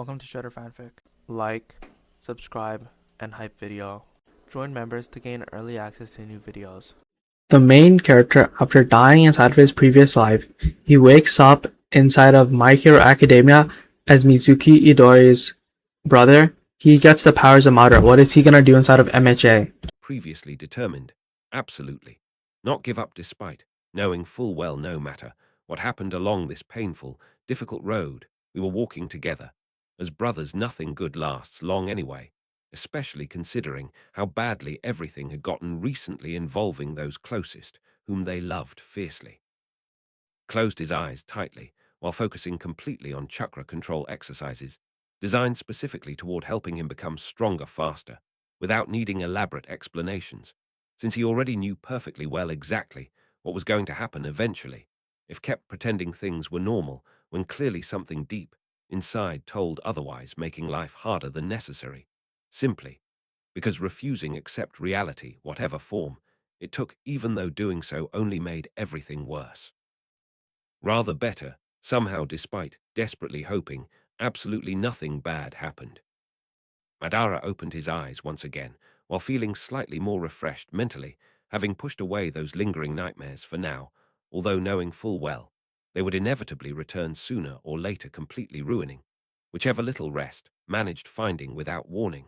Welcome to Shredder Fanfic. Like, subscribe, and hype video. Join members to gain early access to new videos. The main character, after dying inside of his previous life, he wakes up inside of My Hero Academia as Mizuki Itadori's brother. He gets the powers of Madara. What is he gonna do inside of MHA? Previously determined. Absolutely. Not give up despite, knowing full well no matter what happened along this painful, difficult road, we were walking together. As brothers, nothing good lasts long anyway, especially considering how badly everything had gotten recently involving those closest, whom they loved fiercely. Closed his eyes tightly, while focusing completely on chakra control exercises, designed specifically toward helping him become stronger faster, without needing elaborate explanations, since he already knew perfectly well exactly what was going to happen eventually, if kept pretending things were normal when clearly something deep inside told otherwise, making life harder than necessary, simply because refusing accept reality, whatever form it took, even though doing so only made everything worse. Rather better, somehow, despite desperately hoping absolutely nothing bad happened. Madara opened his eyes once again, while feeling slightly more refreshed mentally, having pushed away those lingering nightmares for now, although knowing full well they would inevitably return sooner or later, completely ruining whichever little rest managed finding without warning,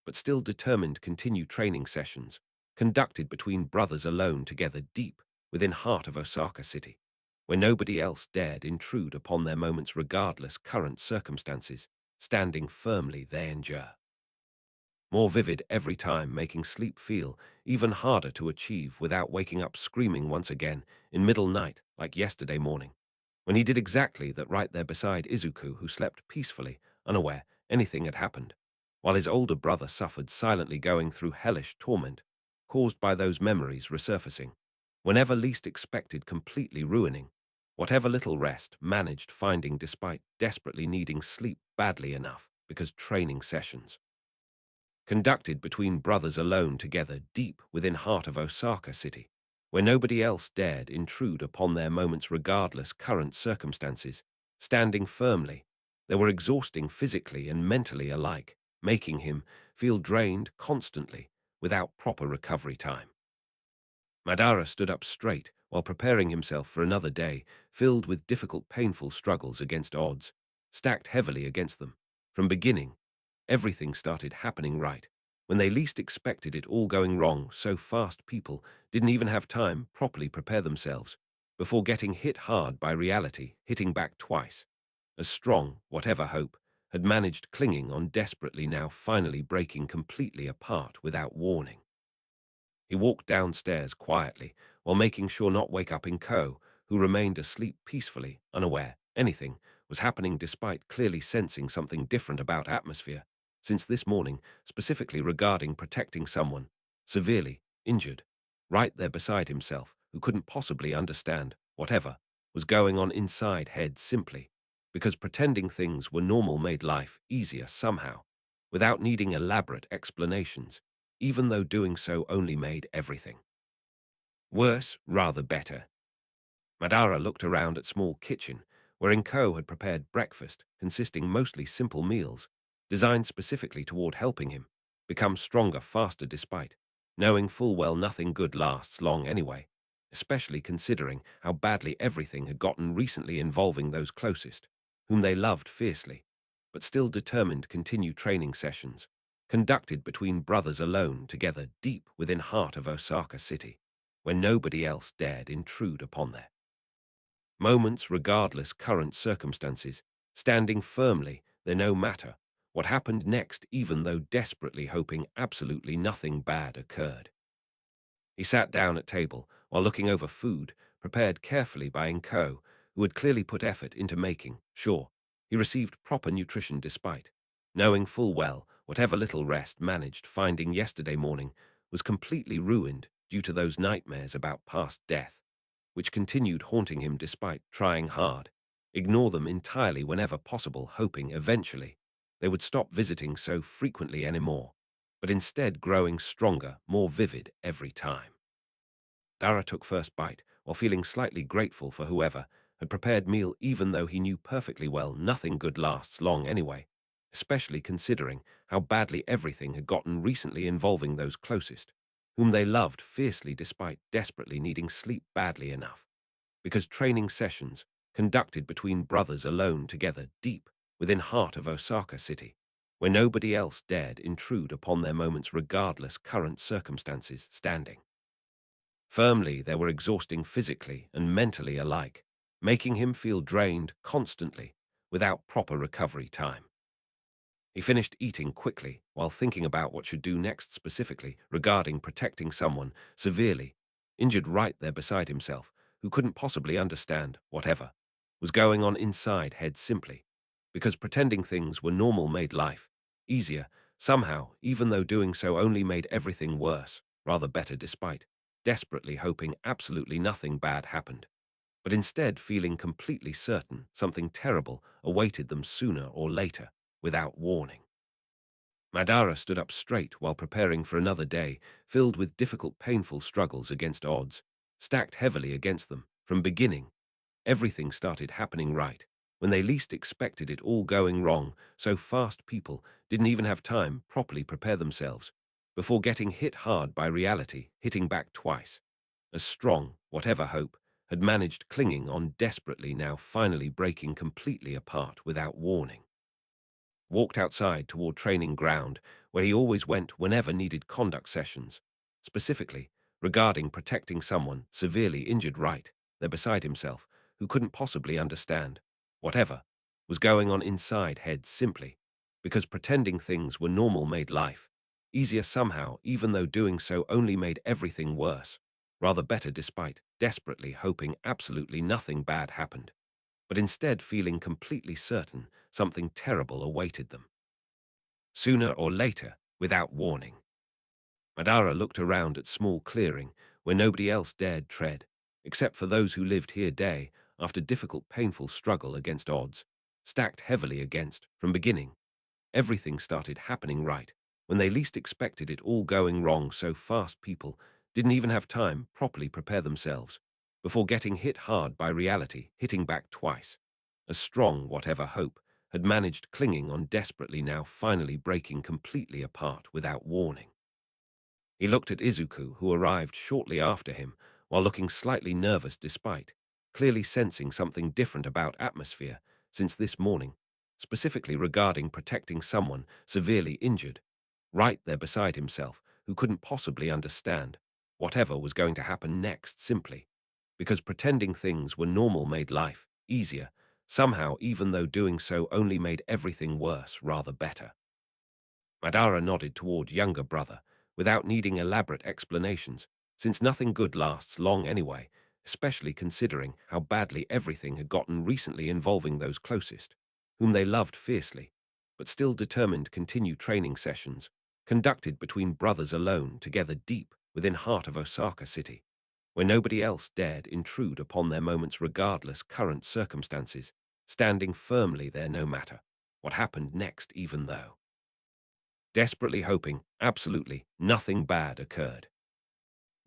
but still determined continue training sessions conducted between brothers alone together deep within heart of Osaka City, where nobody else dared intrude upon their moments regardless current circumstances, standing firmly they endure. More vivid every time, making sleep feel even harder to achieve without waking up screaming once again in middle night like yesterday morning, when he did exactly that right there beside Izuku, who slept peacefully, unaware anything had happened, while his older brother suffered silently, going through hellish torment caused by those memories resurfacing, whenever least expected, completely ruining whatever little rest managed finding despite desperately needing sleep badly enough, because training sessions conducted between brothers alone together deep within heart of Osaka City, where nobody else dared intrude upon their moments regardless current circumstances, standing firmly, they were exhausting physically and mentally alike, making him feel drained constantly without proper recovery time. Madara stood up straight while preparing himself for another day filled with difficult, painful struggles against odds, stacked heavily against them. From beginning, everything started happening right, when they least expected it, all going wrong so fast people didn't even have time properly prepare themselves, before getting hit hard by reality, hitting back twice. As strong, whatever hope, had managed clinging on desperately, now finally breaking completely apart without warning. He walked downstairs quietly, while making sure not wake up Inko, who remained asleep peacefully, unaware anything was happening despite clearly sensing something different about atmosphere, since this morning, specifically regarding protecting someone severely injured, right there beside himself, who couldn't possibly understand whatever was going on inside head, simply because pretending things were normal made life easier somehow, without needing elaborate explanations, even though doing so only made everything worse. Rather better. Madara looked around at small kitchen, where Inko had prepared breakfast, consisting mostly simple meals, designed specifically toward helping him become stronger faster, despite knowing full well nothing good lasts long anyway, especially considering how badly everything had gotten recently involving those closest, whom they loved fiercely, but still determined continue training sessions conducted between brothers alone together deep within heart of Osaka City, where nobody else dared intrude upon their moments regardless current circumstances, standing firmly there no matter what happened next, even though desperately hoping absolutely nothing bad occurred. He sat down at table while looking over food prepared carefully by Inko, who had clearly put effort into making sure he received proper nutrition, despite knowing full well whatever little rest managed finding yesterday morning was completely ruined due to those nightmares about past death, which continued haunting him despite trying hard ignore them entirely whenever possible, hoping eventually they would stop visiting so frequently anymore, but instead growing stronger, more vivid every time. Dara took first bite, while feeling slightly grateful for whoever had prepared meal, even though he knew perfectly well nothing good lasts long anyway, especially considering how badly everything had gotten recently involving those closest, whom they loved fiercely despite desperately needing sleep badly enough. Because training sessions, conducted between brothers alone together deep within heart of Osaka City, where nobody else dared intrude upon their moments regardless current circumstances standing. Firmly, they were exhausting physically and mentally alike, making him feel drained constantly without proper recovery time. He finished eating quickly while thinking about what should do next, specifically regarding protecting someone severely injured right there beside himself, who couldn't possibly understand whatever was going on inside head, simply because pretending things were normal made life easier somehow, even though doing so only made everything worse, rather better, despite desperately hoping absolutely nothing bad happened, but instead feeling completely certain something terrible awaited them sooner or later, without warning. Madara stood up straight while preparing for another day filled with difficult, painful struggles against odds, stacked heavily against them. From beginning, everything started happening right, when they least expected it, all going wrong so fast people didn't even have time properly prepare themselves, before getting hit hard by reality, hitting back twice. As strong, whatever hope, had managed clinging on desperately, now finally breaking completely apart without warning. Walked outside toward training ground, where he always went whenever needed conduct sessions, specifically regarding protecting someone severely injured right there beside himself, who couldn't possibly understand whatever was going on inside head, simply because pretending things were normal made life easier somehow, even though doing so only made everything worse, rather better, despite desperately hoping absolutely nothing bad happened, but instead feeling completely certain something terrible awaited them, sooner or later, without warning. Madara looked around at small clearing where nobody else dared tread, except for those who lived here day after difficult, painful struggle against odds, stacked heavily against. From beginning, everything started happening right, when they least expected it, all going wrong so fast people didn't even have time properly prepare themselves, before getting hit hard by reality, hitting back twice. As strong, whatever hope had managed clinging on desperately, now finally breaking completely apart without warning. He looked at Izuku, who arrived shortly after him, while looking slightly nervous despite clearly sensing something different about atmosphere since this morning, specifically regarding protecting someone severely injured, right there beside himself, who couldn't possibly understand whatever was going to happen next, simply because pretending things were normal made life easier somehow, even though doing so only made everything worse, rather better. Madara nodded toward younger brother, without needing elaborate explanations, since nothing good lasts long anyway, especially considering how badly everything had gotten recently involving those closest, whom they loved fiercely, but still determined to continue training sessions, conducted between brothers alone together deep within heart of Osaka City, where nobody else dared intrude upon their moments regardless current circumstances, standing firmly there no matter what happened next, even though desperately hoping absolutely nothing bad occurred.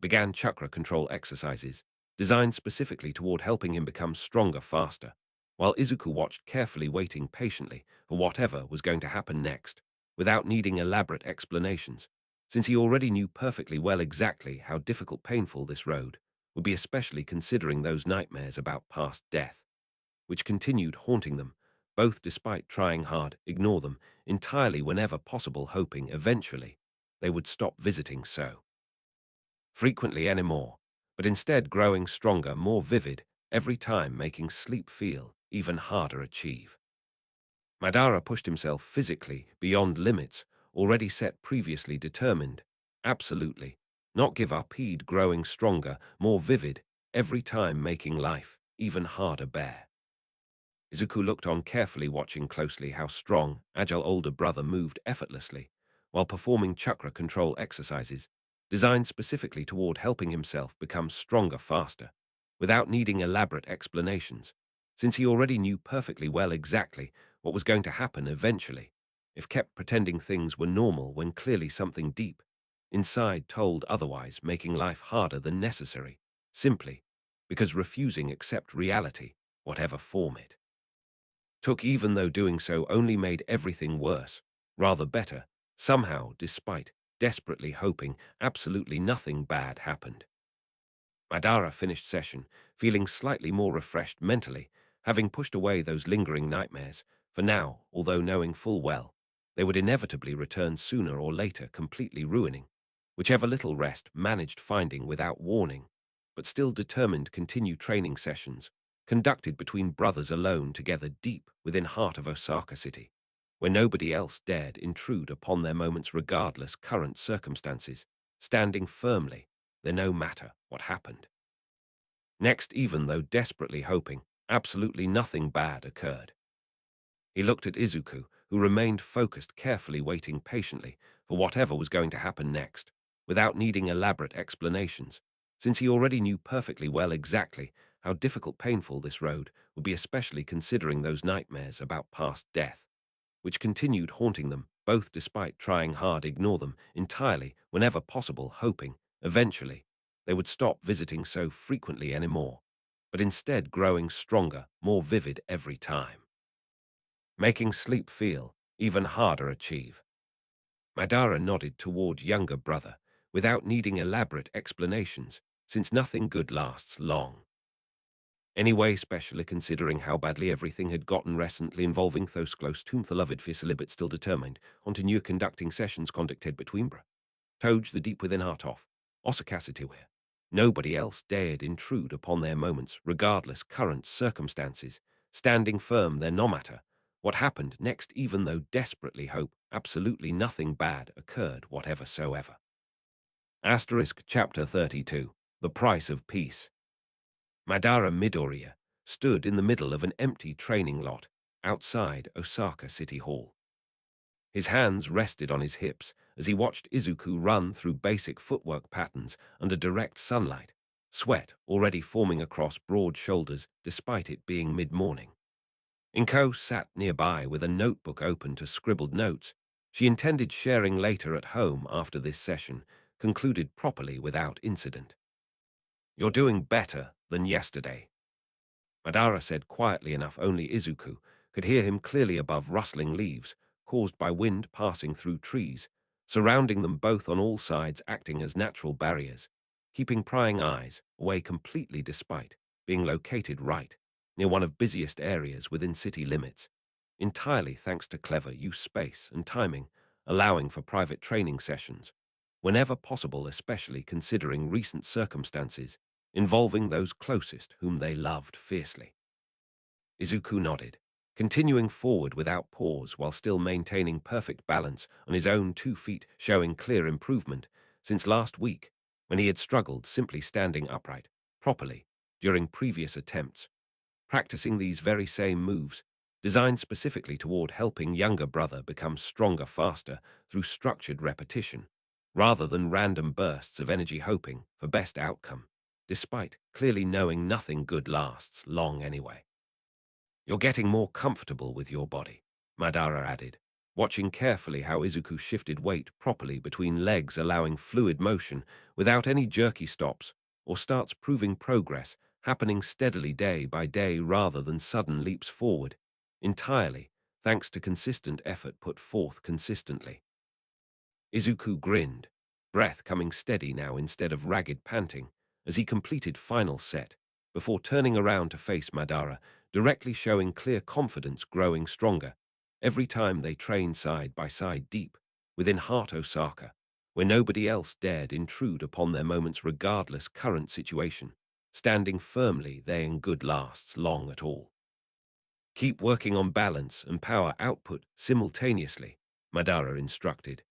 Began chakra control exercises, designed specifically toward helping him become stronger faster, while Izuku watched carefully, waiting patiently for whatever was going to happen next, without needing elaborate explanations, since he already knew perfectly well exactly how difficult, painful this road would be, especially considering those nightmares about past death, which continued haunting them, both despite trying hard ignore them entirely whenever possible, hoping eventually they would stop visiting so frequently anymore, but instead growing stronger, more vivid every time, making sleep feel even harder achieve. Madara pushed himself physically beyond limits already set, previously determined absolutely not give up, he'd growing stronger, more vivid every time, making life even harder bear. Izuku looked on carefully, watching closely how strong, agile older brother moved effortlessly while performing chakra control exercises designed specifically toward helping himself become stronger faster, without needing elaborate explanations, since he already knew perfectly well exactly what was going to happen eventually, if kept pretending things were normal when clearly something deep inside told otherwise, making life harder than necessary, simply because refusing accept reality, whatever form it took even though doing so only made everything worse, rather better, somehow, despite desperately hoping absolutely nothing bad happened. Madara finished session, feeling slightly more refreshed mentally, having pushed away those lingering nightmares, for now, although knowing full well, they would inevitably return sooner or later, completely ruining whichever little rest managed finding without warning, but still determined to continue training sessions, conducted between brothers alone together deep within heart of Osaka City, where nobody else dared intrude upon their moments regardless current circumstances, standing firmly there no matter what happened. Next, even though desperately hoping, absolutely nothing bad occurred. He looked at Izuku, who remained focused, carefully waiting patiently for whatever was going to happen next, without needing elaborate explanations, since he already knew perfectly well exactly how difficult, painful this road would be, especially considering those nightmares about past death, which continued haunting them, both despite trying hard to ignore them entirely whenever possible, hoping, eventually, they would stop visiting so frequently anymore, but instead growing stronger, more vivid every time, making sleep feel even harder achieve. Madara nodded toward younger brother, without needing elaborate explanations, since nothing good lasts long. Anyway, especially considering how badly everything had gotten recently, involving those close to the loved Fisalibet, still determined onto new conducting sessions conducted between Bra. Toj the deep within heart of Osaka City, where nobody else dared intrude upon their moments, regardless current circumstances, standing firm there no matter what happened next, even though desperately hope absolutely nothing bad occurred whatever soever. Asterisk Chapter 32. The Price of Peace. Madara Midoriya stood in the middle of an empty training lot outside Osaka City Hall. His hands rested on his hips as he watched Izuku run through basic footwork patterns under direct sunlight, sweat already forming across broad shoulders despite it being mid-morning. Inko sat nearby with a notebook open to scribbled notes she intended sharing later at home after this session concluded properly without incident. "You're doing better than yesterday," Madara said quietly enough only Izuku could hear him clearly above rustling leaves caused by wind passing through trees, surrounding them both on all sides, acting as natural barriers, keeping prying eyes away completely despite being located right near one of busiest areas within city limits, entirely thanks to clever use space and timing, allowing for private training sessions, whenever possible, especially considering recent circumstances involving those closest whom they loved fiercely. Izuku nodded, continuing forward without pause while still maintaining perfect balance on his own 2 feet, showing clear improvement since last week when he had struggled simply standing upright properly during previous attempts, practicing these very same moves, designed specifically toward helping younger brother become stronger faster through structured repetition, rather than random bursts of energy hoping for best outcome, despite clearly knowing nothing good lasts long anyway. "You're getting more comfortable with your body," Madara added, watching carefully how Izuku shifted weight properly between legs, allowing fluid motion without any jerky stops, or starts proving progress happening steadily day by day rather than sudden leaps forward, entirely thanks to consistent effort put forth consistently. Izuku grinned, breath coming steady now instead of ragged panting, as he completed final set, before turning around to face Madara, directly showing clear confidence growing stronger every time they trained side by side deep within Heart Osaka, where nobody else dared intrude upon their moments regardless current situation, standing firmly there in good lasts long at all. "Keep working on balance and power output simultaneously," Madara instructed,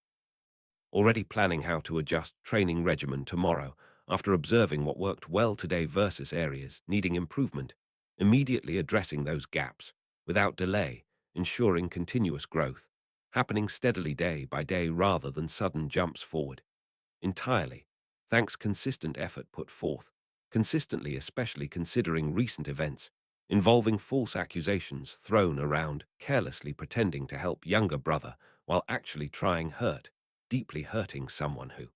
already planning how to adjust training regimen tomorrow after observing what worked well today versus areas needing improvement, immediately addressing those gaps without delay, ensuring continuous growth, happening steadily day by day rather than sudden jumps forward, entirely thanks consistent effort put forth, consistently, especially considering recent events involving false accusations thrown around, carelessly pretending to help younger brother while actually trying deeply hurting someone who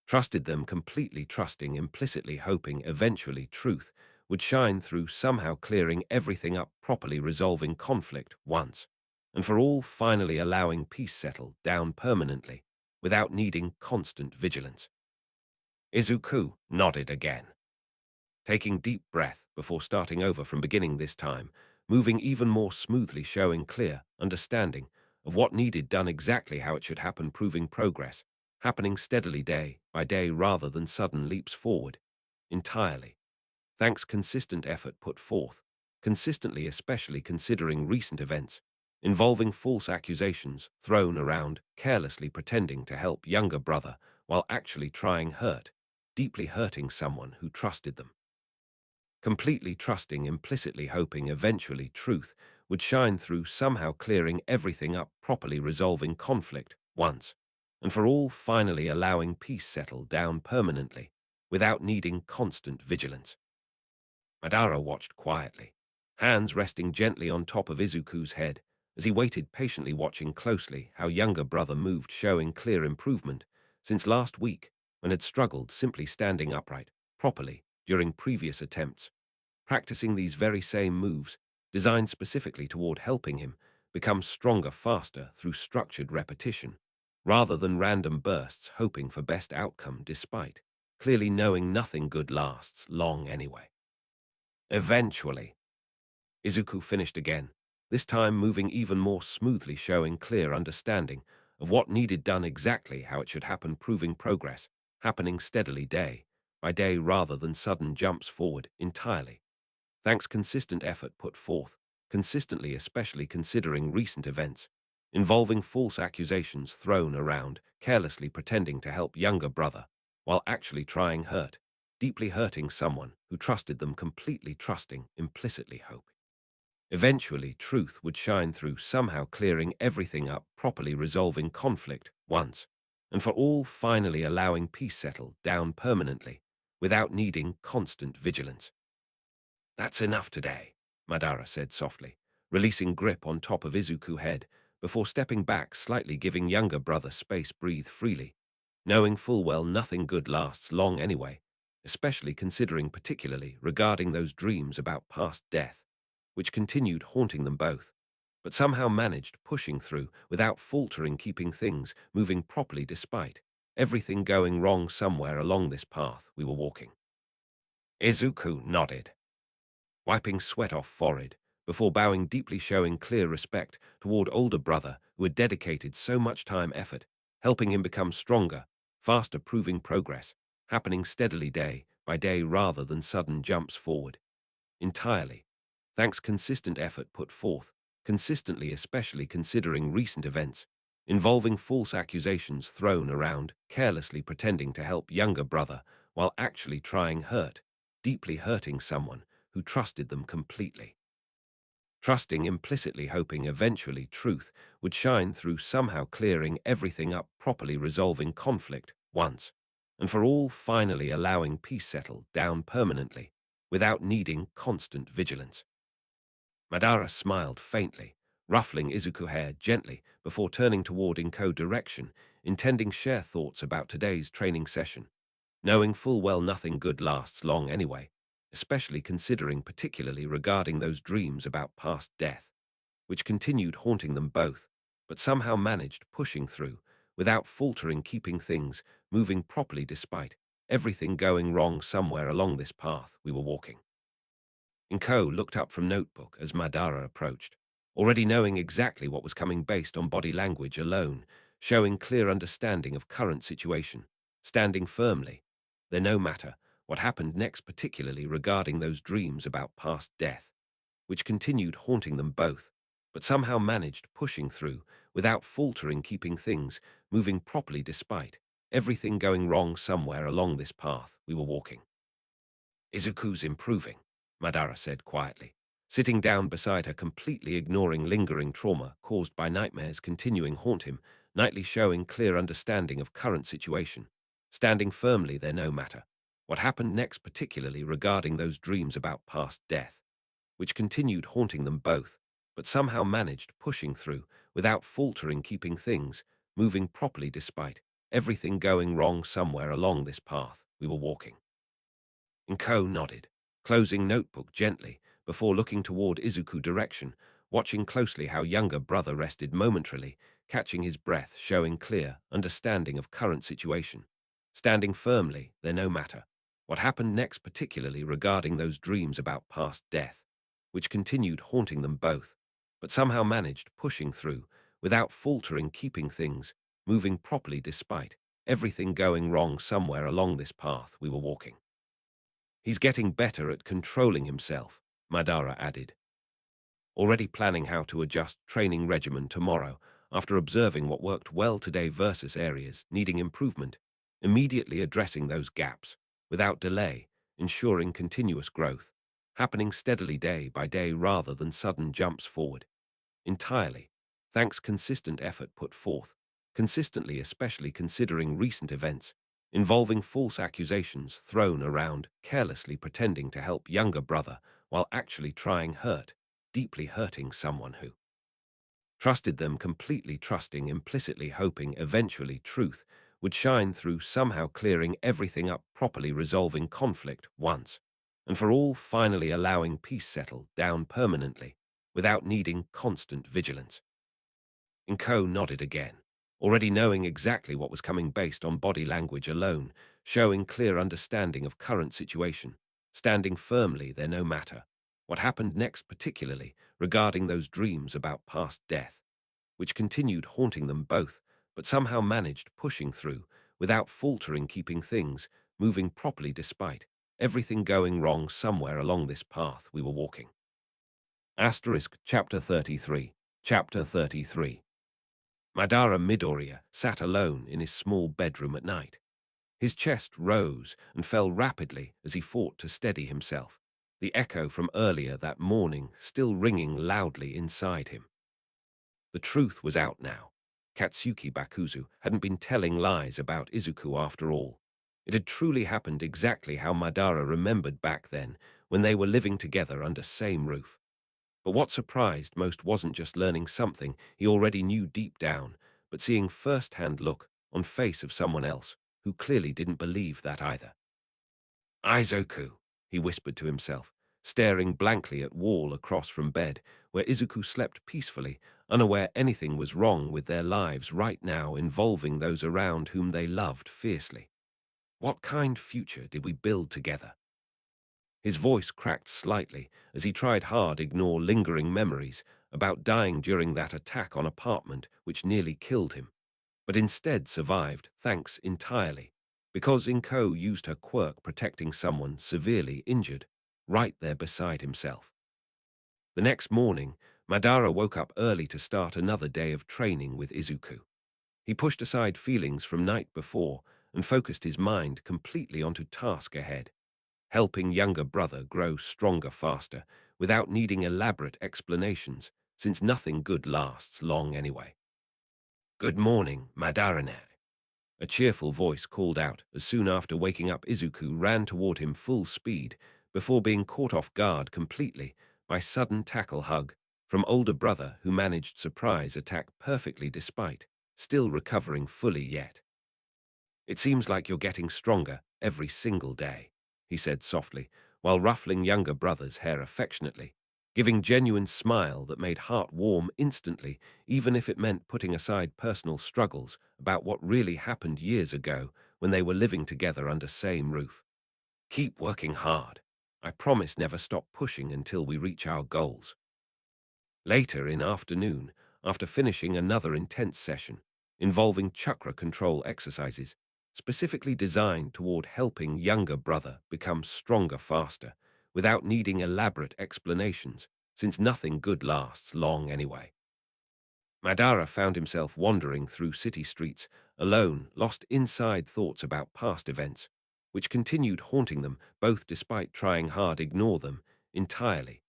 trusted them, completely trusting, implicitly hoping eventually truth would shine through somehow clearing everything up, properly resolving conflict once and for all, finally allowing peace settle down permanently without needing constant vigilance. Izuku nodded again, taking deep breath before starting over from beginning this time, moving even more smoothly, showing clear understanding of what needed done exactly how it should happen, proving progress, happening steadily day by day rather than sudden leaps forward, entirely. Thanks consistent effort put forth, consistently, especially considering recent events, involving false accusations thrown around, carelessly pretending to help younger brother while actually trying hurt, deeply hurting someone who trusted them. Completely trusting, implicitly hoping eventually truth would shine through, somehow clearing everything up, properly resolving conflict once and for all, finally allowing peace settle down permanently without needing constant vigilance. Madara watched quietly, hands resting gently on top of Izuku's head, as he waited patiently, watching closely how younger brother moved, showing clear improvement since last week when had struggled simply standing upright properly during previous attempts, practicing these very same moves designed specifically toward helping him become stronger faster through structured repetition, rather than random bursts hoping for best outcome, despite clearly knowing nothing good lasts long anyway. Eventually, Izuku finished again, this time moving even more smoothly, showing clear understanding of what needed done exactly how it should happen, proving progress, happening steadily day by day rather than sudden jumps forward, entirely. Thanks consistent effort put forth, consistently, especially considering recent events, involving false accusations thrown around, carelessly pretending to help younger brother while actually trying hurt, deeply hurting someone who trusted them, completely trusting, implicitly hope. Eventually, truth would shine through, somehow clearing everything up, properly resolving conflict once and for all, finally allowing peace settle down permanently without needing constant vigilance. That's enough today, Madara said softly, releasing grip on top of Izuku's head before stepping back slightly, giving younger brother space breathe freely, knowing full well nothing good lasts long anyway, especially considering particularly regarding those dreams about past death, which continued haunting them both, but somehow managed pushing through without faltering, keeping things moving properly despite everything going wrong somewhere along this path we were walking. Izuku nodded, wiping sweat off forehead before bowing deeply, showing clear respect toward older brother who had dedicated so much time, effort, helping him become stronger, faster, proving progress, happening steadily day by day rather than sudden jumps forward, entirely. Thanks consistent effort put forth, consistently, especially considering recent events, involving false accusations thrown around, carelessly pretending to help younger brother while actually trying hurt, deeply hurting someone who trusted them completely. Trusting, implicitly hoping eventually truth would shine through, somehow clearing everything up, properly resolving conflict once and for all, finally allowing peace settle down permanently without needing constant vigilance. Madara smiled faintly, ruffling Izuku's hair gently before turning toward Inko's direction, intending share thoughts about today's training session, knowing full well nothing good lasts long anyway, especially considering particularly regarding those dreams about past death, which continued haunting them both, but somehow managed pushing through without faltering, keeping things moving properly despite everything going wrong somewhere along this path we were walking. Inko looked up from notebook as Madara approached, already knowing exactly what was coming based on body language alone, showing clear understanding of current situation, standing firmly, there no matter what happened next, particularly regarding those dreams about past death, which continued haunting them both, but somehow managed pushing through without faltering, keeping things moving properly despite everything going wrong somewhere along this path we were walking. Izuku's improving, Madara said quietly, sitting down beside her, completely ignoring lingering trauma caused by nightmares continuing haunt him, nightly, showing clear understanding of current situation, standing firmly there no matter what happened next, particularly regarding those dreams about past death, which continued haunting them both, but somehow managed pushing through without faltering, keeping things moving properly despite everything going wrong somewhere along this path we were walking. Inko nodded, closing notebook gently before looking toward Izuku's direction, watching closely how younger brother rested momentarily, catching his breath, showing clear understanding of current situation. Standing firmly there no matter what happened next, particularly regarding those dreams about past death, which continued haunting them both, but somehow managed pushing through without faltering, keeping things moving properly despite everything going wrong somewhere along this path we were walking. He's getting better at controlling himself, Madara added, already planning how to adjust training regimen tomorrow after observing what worked well today versus areas needing improvement, immediately addressing those gaps without delay, ensuring continuous growth, happening steadily day by day rather than sudden jumps forward. Entirely, thanks consistent effort put forth, consistently especially considering recent events, involving false accusations thrown around, carelessly pretending to help younger brother while actually trying hurt, deeply hurting someone who trusted them, completely trusting, implicitly hoping eventually truth would shine through, somehow clearing everything up, properly resolving conflict once and for all, finally allowing peace settle down permanently without needing constant vigilance. Inko nodded again, already knowing exactly what was coming based on body language alone, showing clear understanding of current situation, standing firmly there no matter what happened next, particularly regarding those dreams about past death, which continued haunting them both, but somehow managed pushing through without faltering, keeping things moving properly despite everything going wrong somewhere along this path we were walking. Chapter 33. Chapter 33. Madara Midoriya sat alone in his small bedroom at night. His chest rose and fell rapidly as he fought to steady himself, the echo from earlier that morning still ringing loudly inside him. The truth was out now. Katsuki Bakuzu hadn't been telling lies about Izuku after all. It had truly happened exactly how Madara remembered back then when they were living together under same roof. But what surprised most wasn't just learning something he already knew deep down, but seeing first-hand look on face of someone else who clearly didn't believe that either. Izuku, he whispered to himself, staring blankly at wall across from bed, where Izuku slept peacefully, unaware anything was wrong with their lives right now, involving those around whom they loved fiercely. What kind future did we build together? His voice cracked slightly as he tried hard ignore lingering memories about dying during that attack on apartment which nearly killed him, but instead survived, thanks entirely, because Inko used her quirk protecting someone severely injured, right there beside himself. The next morning, Madara woke up early to start another day of training with Izuku. He pushed aside feelings from night before and focused his mind completely onto task ahead, helping younger brother grow stronger faster without needing elaborate explanations, since nothing good lasts long anyway. "Good morning, Madara." A cheerful voice called out as soon after waking up. Izuku ran toward him full speed before being caught off guard completely by sudden tackle hug from older brother who managed surprise attack perfectly despite still recovering fully yet. "It seems like you're getting stronger every single day," he said softly, while ruffling younger brother's hair affectionately, giving genuine smile that made heart warm instantly, even if it meant putting aside personal struggles about what really happened years ago when they were living together under same roof. "Keep working hard. I promise never stop pushing until we reach our goals." Later in afternoon, after finishing another intense session involving chakra control exercises, specifically designed toward helping younger brother become stronger faster, without needing elaborate explanations, since nothing good lasts long anyway. Madara found himself wandering through city streets, alone, lost inside thoughts about past events, which continued haunting them both despite trying hard ignore them entirely,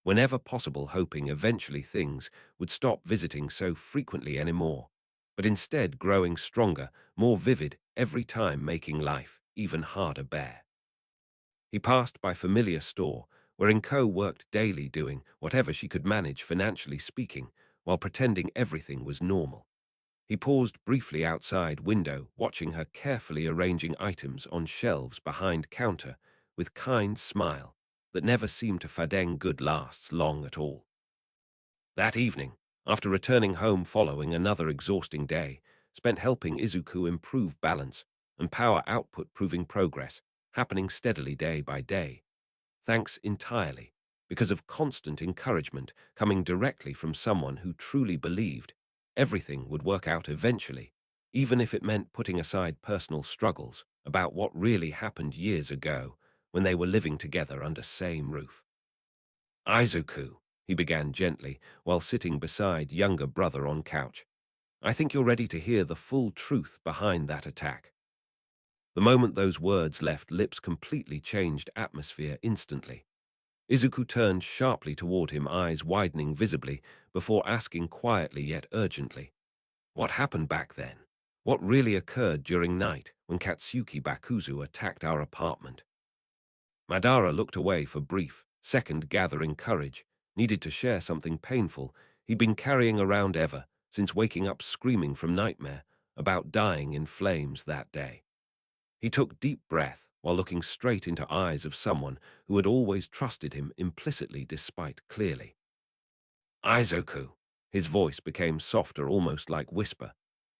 whenever possible, hoping eventually things would stop visiting so frequently anymore, but instead growing stronger, more vivid every time, making life even harder bear. He passed by familiar store, where Inko worked daily doing whatever she could manage financially speaking, while pretending everything was normal. He paused briefly outside window, watching her carefully arranging items on shelves behind counter with kind smile, that never seemed to fadeng good lasts long at all. That evening, after returning home following another exhausting day, spent helping Izuku improve balance and power output, proving progress, happening steadily day by day, thanks entirely because of constant encouragement coming directly from someone who truly believed everything would work out eventually, even if it meant putting aside personal struggles about what really happened years ago when they were living together under same roof. Izuku, he began gently while sitting beside younger brother on couch. I think you're ready to hear the full truth behind that attack. The moment those words left lips completely changed atmosphere instantly. Izuku turned sharply toward him, eyes widening visibly, before asking quietly yet urgently, "What happened back then? What really occurred during night when Katsuki Bakuzu attacked our apartment?" Madara looked away for brief second, gathering courage, needed to share something painful he'd been carrying around ever since waking up screaming from nightmare about dying in flames that day. He took deep breath while looking straight into eyes of someone who had always trusted him implicitly despite clearly. "Izuku," his voice became softer, almost like whisper.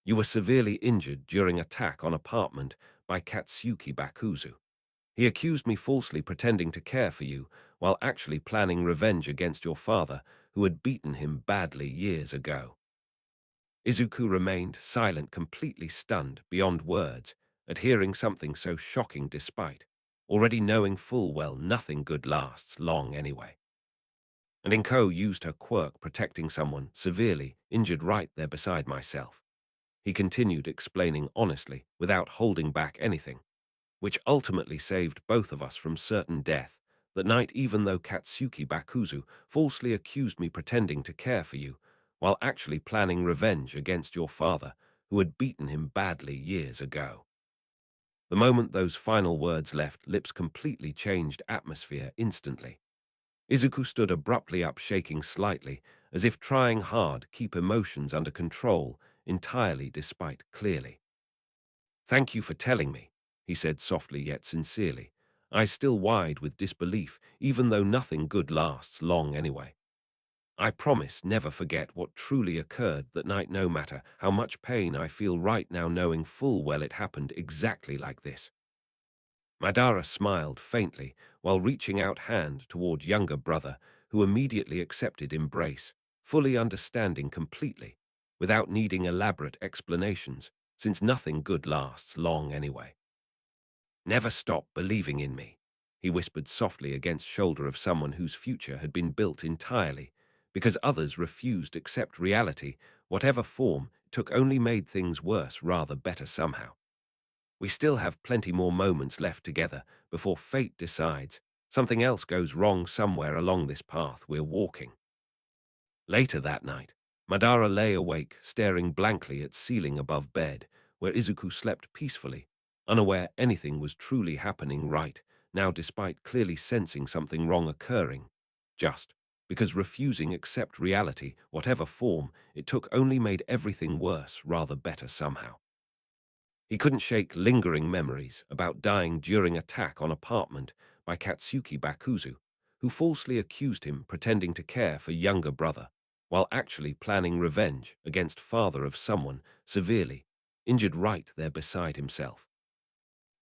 "You were severely injured during attack on apartment by Katsuki Bakuzu. He accused me falsely pretending to care for you while actually planning revenge against your father who had beaten him badly years ago." Izuku remained silent, completely stunned beyond words at hearing something so shocking despite already knowing full well nothing good lasts long anyway. And Inko used her quirk protecting someone severely injured right there beside myself. He continued explaining honestly without holding back anything, which ultimately saved both of us from certain death that night, even though Katsuki Bakuzu falsely accused me pretending to care for you while actually planning revenge against your father who had beaten him badly years ago. The moment those final words left lips completely changed atmosphere instantly. Izuku stood abruptly up, shaking slightly, as if trying hard keep emotions under control entirely despite clearly. "Thank you for telling me," he said softly yet sincerely. I still wide with disbelief, even though nothing good lasts long anyway. "I promise never forget what truly occurred that night, no matter how much pain I feel right now knowing full well it happened exactly like this." Madara smiled faintly while reaching out hand toward younger brother, who immediately accepted embrace, fully understanding completely, without needing elaborate explanations, since nothing good lasts long anyway. "Never stop believing in me," he whispered softly against shoulder of someone whose future had been built entirely, because others refused to accept reality, whatever form it took only made things worse rather better somehow. "We still have plenty more moments left together before fate decides something else goes wrong somewhere along this path we're walking." Later that night, Madara lay awake, staring blankly at ceiling above bed, where Izuku slept peacefully, unaware anything was truly happening right now despite clearly sensing something wrong occurring, just because refusing accept reality, whatever form it took, only made everything worse rather better somehow. He couldn't shake lingering memories about dying during attack on apartment by Katsuki Bakuzu, who falsely accused him pretending to care for younger brother, while actually planning revenge against father of someone severely injured right there beside himself.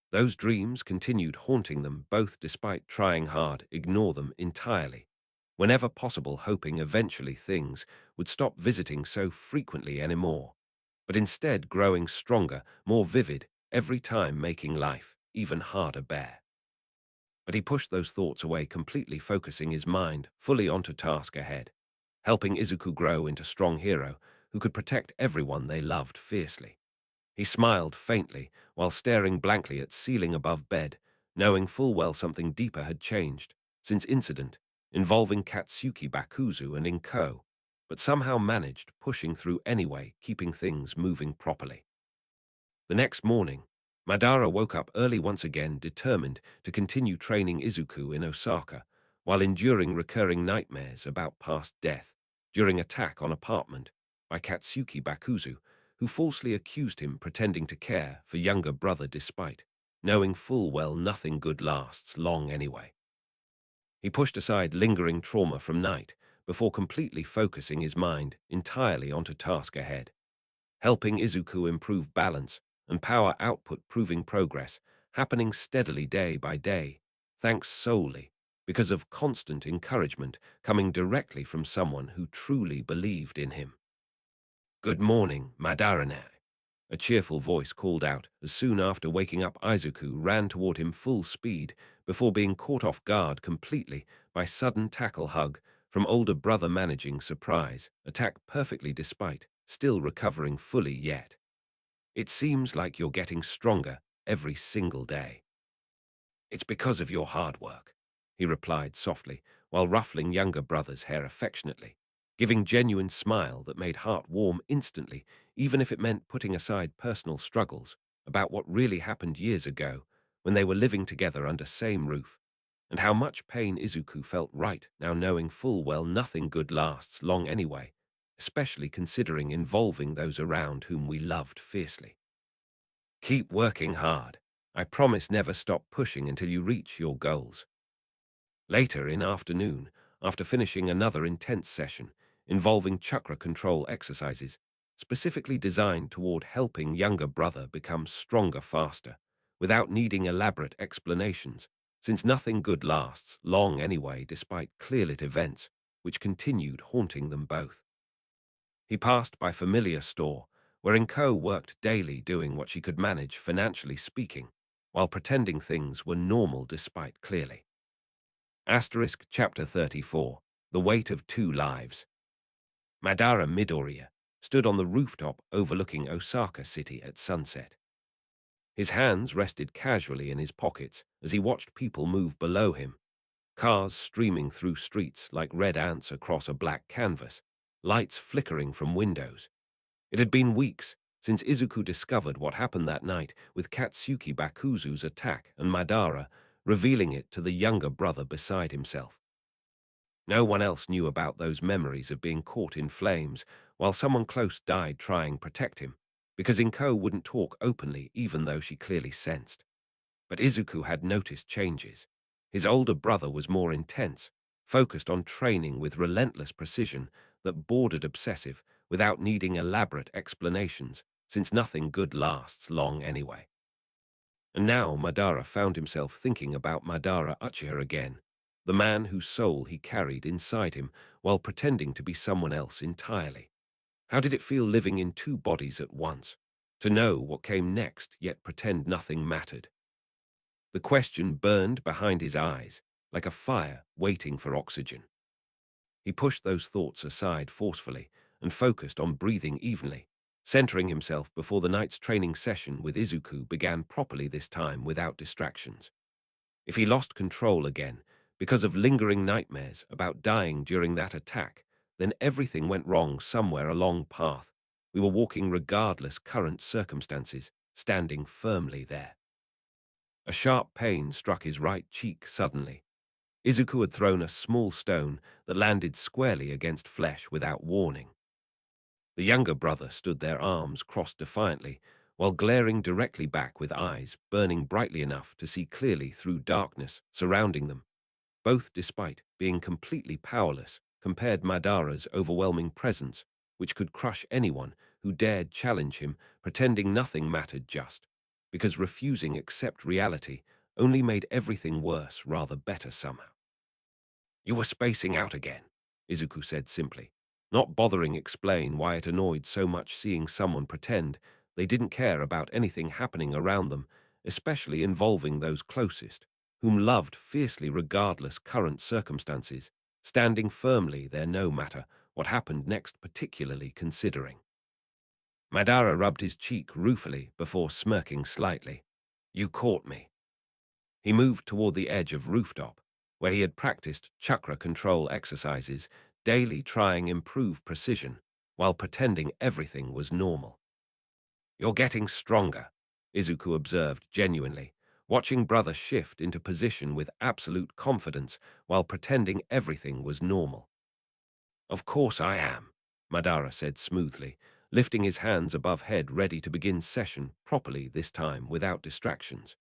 Those dreams continued haunting them both despite trying hard ignore them entirely, whenever possible, hoping eventually things would stop visiting so frequently anymore, but instead growing stronger, more vivid, every time making life even harder bear. But he pushed those thoughts away completely, focusing his mind fully onto task ahead, helping Izuku grow into strong hero who could protect everyone they loved fiercely. He smiled faintly while staring blankly at ceiling above bed, knowing full well something deeper had changed since incident involving Katsuki Bakuzu and Inko, but somehow managed pushing through anyway, keeping things moving properly. The next morning, Madara woke up early once again, determined to continue training Izuku in Osaka, while enduring recurring nightmares about past death during attack on apartment by Katsuki Bakuzu, who falsely accused him pretending to care for younger brother despite knowing full well nothing good lasts long anyway. He pushed aside lingering trauma from night before completely focusing his mind entirely onto task ahead, helping Izuku improve balance and power output, proving progress happening steadily day by day, thanks solely because of constant encouragement coming directly from someone who truly believed in him. "Good morning, Madara." A cheerful voice called out as soon after waking up. Izuku ran toward him full speed before being caught off guard completely by sudden tackle hug from older brother, managing surprise attack perfectly despite still recovering fully yet. "It seems like you're getting stronger every single day." "It's because of your hard work," he replied softly while ruffling younger brother's hair affectionately, giving genuine smile that made heart warm instantly, even if it meant putting aside personal struggles about what really happened years ago when they were living together under same roof, and how much pain Izuku felt right now, knowing full well nothing good lasts long anyway, especially considering involving those around whom we loved fiercely. "Keep working hard. I promise never stop pushing until you reach your goals." Later in afternoon, after finishing another intense session involving chakra control exercises, specifically designed toward helping younger brother become stronger faster, without needing elaborate explanations, since nothing good lasts long anyway despite clear-lit events which continued haunting them both. He passed by familiar store, wherein Ko worked daily doing what she could manage financially speaking, while pretending things were normal despite clearly. Asterisk Chapter 34, The Weight of Two Lives. Madara Midoriya stood on the rooftop overlooking Osaka City at sunset. His hands rested casually in his pockets as he watched people move below him, cars streaming through streets like red ants across a black canvas, lights flickering from windows. It had been weeks since Izuku discovered what happened that night with Katsuki Bakuzu's attack and Madara revealing it to the younger brother beside himself. No one else knew about those memories of being caught in flames while someone close died trying to protect him, because Inko wouldn't talk openly even though she clearly sensed. But Izuku had noticed changes. His older brother was more intense, focused on training with relentless precision that bordered obsessive without needing elaborate explanations, since nothing good lasts long anyway. And now Madara found himself thinking about Madara Uchiha again, the man whose soul he carried inside him while pretending to be someone else entirely. How did it feel living in two bodies at once? To know what came next, yet pretend nothing mattered. The question burned behind his eyes, like a fire waiting for oxygen. He pushed those thoughts aside forcefully and focused on breathing evenly, centering himself before the night's training session with Izuku began properly, this time without distractions. If he lost control again because of lingering nightmares about dying during that attack, then everything went wrong somewhere along path. We were walking regardless current circumstances, standing firmly there. A sharp pain struck his right cheek suddenly. Izuku had thrown a small stone that landed squarely against flesh without warning. The younger brother stood there, arms crossed defiantly, while glaring directly back with eyes burning brightly enough to see clearly through darkness surrounding them, both despite being completely powerless compared Madara's overwhelming presence, which could crush anyone who dared challenge him, pretending nothing mattered just because refusing accept reality only made everything worse rather better somehow. "You were spacing out again," Izuku said simply, not bothering explain why it annoyed so much seeing someone pretend they didn't care about anything happening around them, especially involving those closest, whom loved fiercely regardless current circumstances, standing firmly there no matter what happened next, particularly considering. Madara rubbed his cheek ruefully before smirking slightly. "You caught me." He moved toward the edge of rooftop, where he had practiced chakra control exercises, daily trying improve precision, while pretending everything was normal. "You're getting stronger," Izuku observed genuinely, watching brother shift into position with absolute confidence while pretending everything was normal. "Of course I am," Madara said smoothly, lifting his hands above head ready to begin session properly this time without distractions.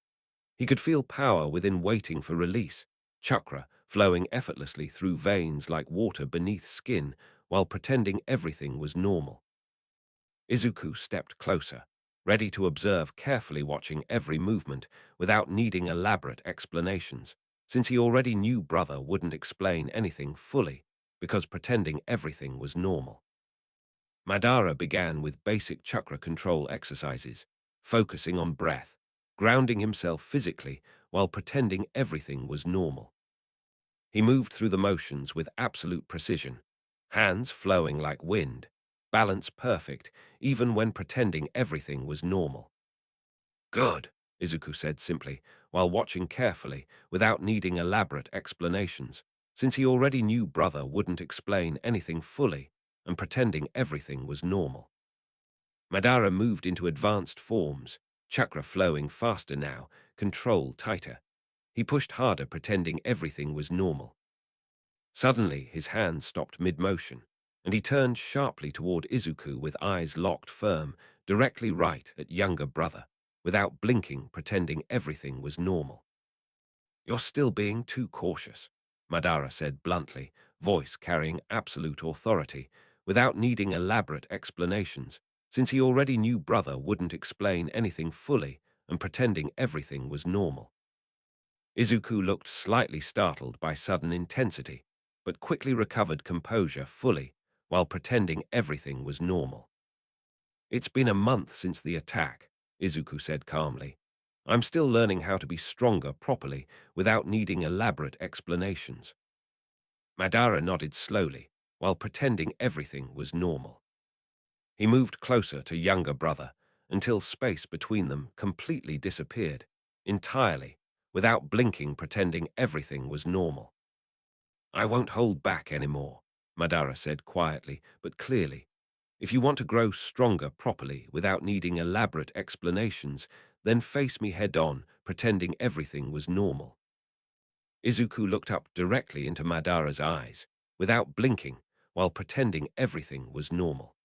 He could feel power within waiting for release, chakra flowing effortlessly through veins like water beneath skin while pretending everything was normal. Izuku stepped closer, ready to observe, carefully watching every movement without needing elaborate explanations, since he already knew brother wouldn't explain anything fully because pretending everything was normal. Madara began with basic chakra control exercises, focusing on breath, grounding himself physically while pretending everything was normal. He moved through the motions with absolute precision, hands flowing like wind, balance perfect, even when pretending everything was normal. Good, Izuku said simply, while watching carefully without needing elaborate explanations, since he already knew brother wouldn't explain anything fully and pretending everything was normal. Madara moved into advanced forms, chakra flowing faster now, control tighter. He pushed harder, pretending everything was normal. Suddenly, his hands stopped mid-motion, and he turned sharply toward Izuku with eyes locked firm, directly right at younger brother, without blinking, pretending everything was normal. "You're still being too cautious," Madara said bluntly, voice carrying absolute authority, without needing elaborate explanations, since he already knew brother wouldn't explain anything fully and pretending everything was normal. Izuku looked slightly startled by sudden intensity, but quickly recovered composure fully while pretending everything was normal. "It's been a month since the attack," Izuku said calmly. "I'm still learning how to be stronger properly without needing elaborate explanations." Madara nodded slowly while pretending everything was normal. He moved closer to younger brother until space between them completely disappeared, entirely, without blinking, pretending everything was normal. "I won't hold back anymore," Madara said quietly but clearly. "If you want to grow stronger properly without needing elaborate explanations, then face me head on, pretending everything was normal." Izuku looked up directly into Madara's eyes, without blinking, while pretending everything was normal.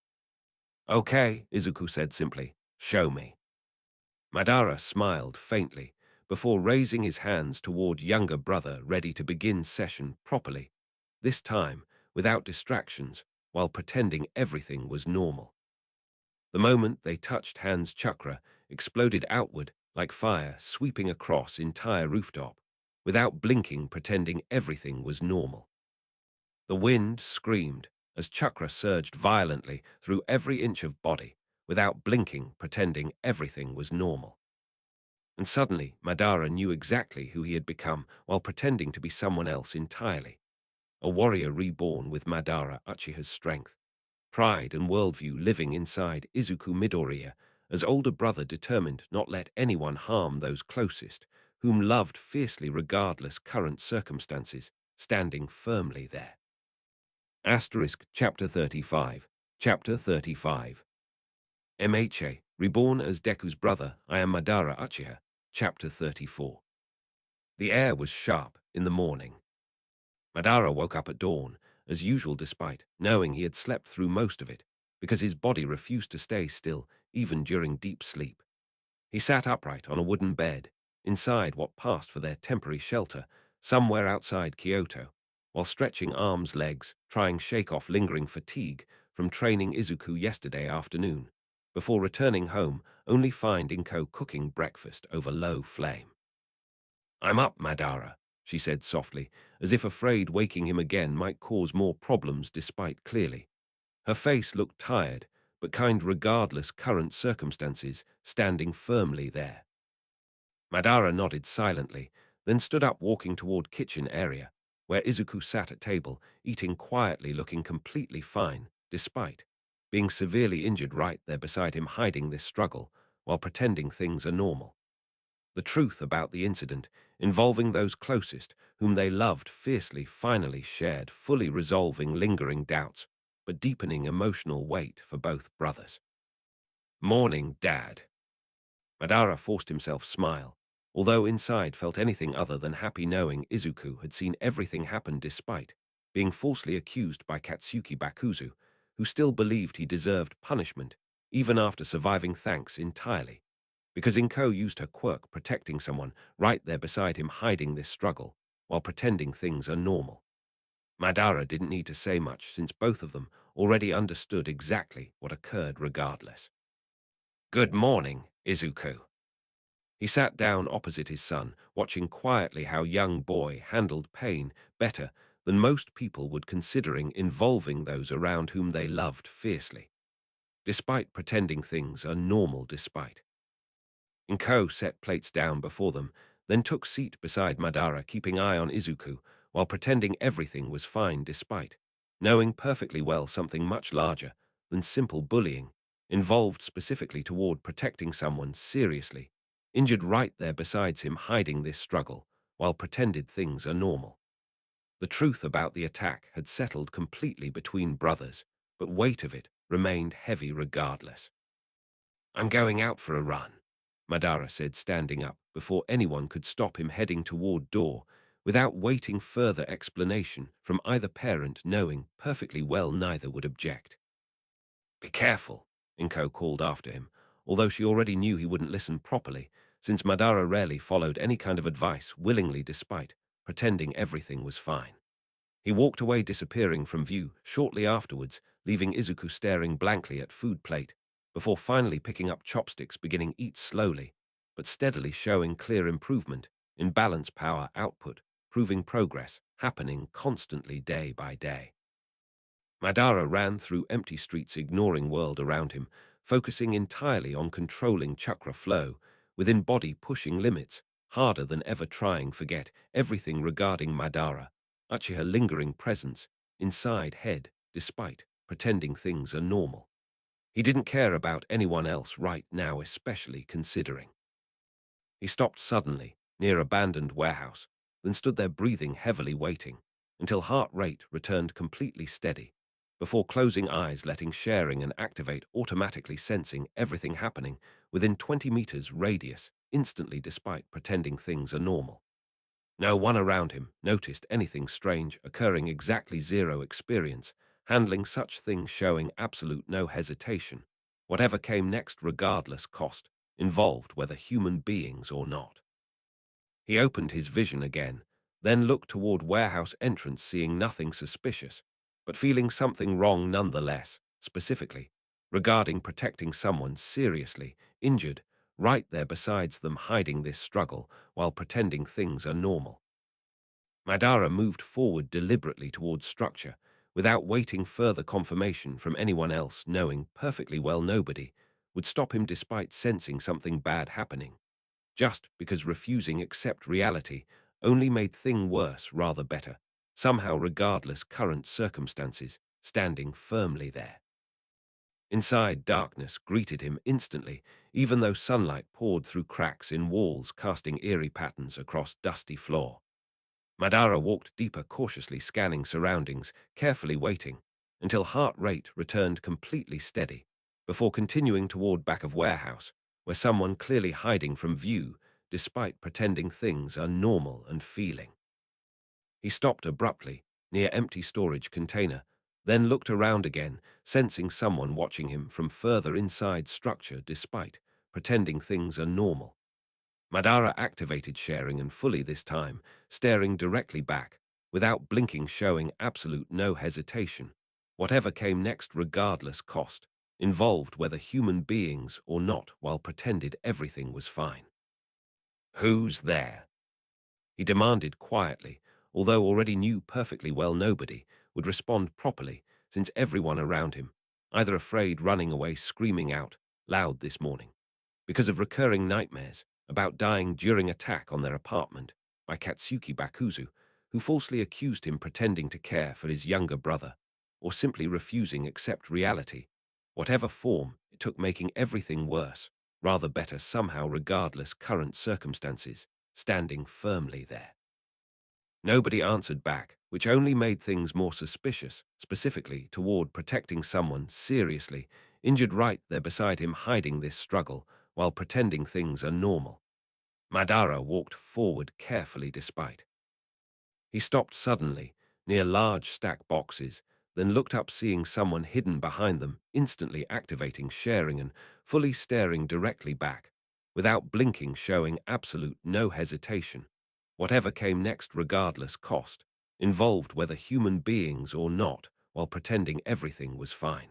"Okay," Izuku said simply, "show me." Madara smiled faintly, before raising his hands toward younger brother, ready to begin session properly, this time without distractions, while pretending everything was normal. The moment they touched hands, chakra exploded outward like fire, sweeping across entire rooftop, without blinking, pretending everything was normal. The wind screamed as chakra surged violently through every inch of body, without blinking, pretending everything was normal. And suddenly, Madara knew exactly who he had become while pretending to be someone else entirely. A warrior reborn with Madara Uchiha's strength, pride and worldview living inside Izuku Midoriya, as older brother determined not let anyone harm those closest, whom loved fiercely regardless current circumstances, standing firmly there. Chapter 35. Chapter 35. MHA, reborn as Deku's brother, I am Madara Uchiha. Chapter 34. The air was sharp in the morning. Madara woke up at dawn, as usual, despite knowing he had slept through most of it, because his body refused to stay still even during deep sleep. He sat upright on a wooden bed, inside what passed for their temporary shelter, somewhere outside Kyoto, while stretching arms, legs, trying shake off lingering fatigue from training Izuku yesterday afternoon, before returning home only finding Ko cooking breakfast over low flame. "I'm up, Madara," she said softly, as if afraid waking him again might cause more problems despite clearly. Her face looked tired, but kind regardless current circumstances, standing firmly there. Madara nodded silently, then stood up walking toward kitchen area, where Izuku sat at table, eating quietly, looking completely fine, despite being severely injured right there beside him, hiding this struggle while pretending things are normal. The truth about the incident, involving those closest, whom they loved fiercely, finally shared, fully resolving lingering doubts, but deepening emotional weight for both brothers. "Morning, Dad." Madara forced himself smile, although inside felt anything other than happy knowing Izuku had seen everything happen despite being falsely accused by Katsuki Bakuzu, who still believed he deserved punishment even after surviving thanks entirely, because Inko used her quirk protecting someone right there beside him, hiding this struggle, while pretending things are normal. Madara didn't need to say much since both of them already understood exactly what occurred regardless. "Good morning, Izuku." He sat down opposite his son, watching quietly how young boy handled pain better than most people would, considering involving those around whom they loved fiercely, despite pretending things are normal despite. Inko set plates down before them, then took seat beside Madara, keeping eye on Izuku while pretending everything was fine despite knowing perfectly well something much larger than simple bullying involved specifically toward protecting someone seriously, injured right there besides him, hiding this struggle while pretended things are normal. The truth about the attack had settled completely between brothers, but weight of it remained heavy regardless. "I'm going out for a run," Madara said, standing up before anyone could stop him, heading toward door without waiting further explanation from either parent, knowing perfectly well neither would object. "Be careful," Inko called after him, although she already knew he wouldn't listen properly, since Madara rarely followed any kind of advice willingly despite pretending everything was fine. He walked away, disappearing from view shortly afterwards, leaving Izuku staring blankly at food plate, before finally picking up chopsticks, beginning eat slowly, but steadily, showing clear improvement in balance power output, proving progress happening constantly day by day. Madara ran through empty streets, ignoring world around him, focusing entirely on controlling chakra flow within body, pushing limits harder than ever, trying forget everything regarding Madara, Uchiha lingering presence inside head despite pretending things are normal. He didn't care about anyone else right now, especially considering. He stopped suddenly near abandoned warehouse, then stood there breathing heavily, waiting until heart rate returned completely steady, before closing eyes, letting sharing and activate, automatically sensing everything happening within 20 meters radius instantly despite pretending things are normal. No one around him noticed anything strange occurring, exactly zero experience handling such things, showing absolute no hesitation. Whatever came next, regardless cost, involved whether human beings or not. He opened his vision again, then looked toward warehouse entrance, seeing nothing suspicious, but feeling something wrong nonetheless, specifically regarding protecting someone seriously injured right there besides them, hiding this struggle while pretending things are normal. Madara moved forward deliberately towards structure, without waiting further confirmation from anyone else, knowing perfectly well nobody would stop him despite sensing something bad happening, just because refusing accept reality only made thing worse rather better, somehow regardless current circumstances, standing firmly there. Inside, darkness greeted him instantly, even though sunlight poured through cracks in walls, casting eerie patterns across dusty floor. Madara walked deeper, cautiously scanning surroundings, carefully waiting until heart rate returned completely steady, before continuing toward back of warehouse, where someone clearly hiding from view despite pretending things are normal and feeling. He stopped abruptly near empty storage container, then looked around again, sensing someone watching him from further inside structure despite pretending things are normal. Madara activated sharing and fully this time, staring directly back, without blinking, showing absolute no hesitation. Whatever came next, regardless cost, involved whether human beings or not, while pretended everything was fine. "Who's there?" he demanded quietly, although already knew perfectly well nobody would respond properly, since everyone around him, either afraid, running away, screaming out loud this morning, because of recurring nightmares about dying during attack on their apartment by Katsuki Bakuzu, who falsely accused him pretending to care for his younger brother, or simply refusing accept reality, whatever form it took, making everything worse, rather better somehow regardless current circumstances, standing firmly there. Nobody answered back, which only made things more suspicious, specifically toward protecting someone seriously injured right there beside him, hiding this struggle while pretending things are normal. Madara walked forward carefully despite. He stopped suddenly near large stack boxes, then looked up, seeing someone hidden behind them, instantly activating sharing and fully staring directly back, without blinking, showing absolute no hesitation. whatever came next regardless cost, involved whether human beings or not, while pretending everything was fine.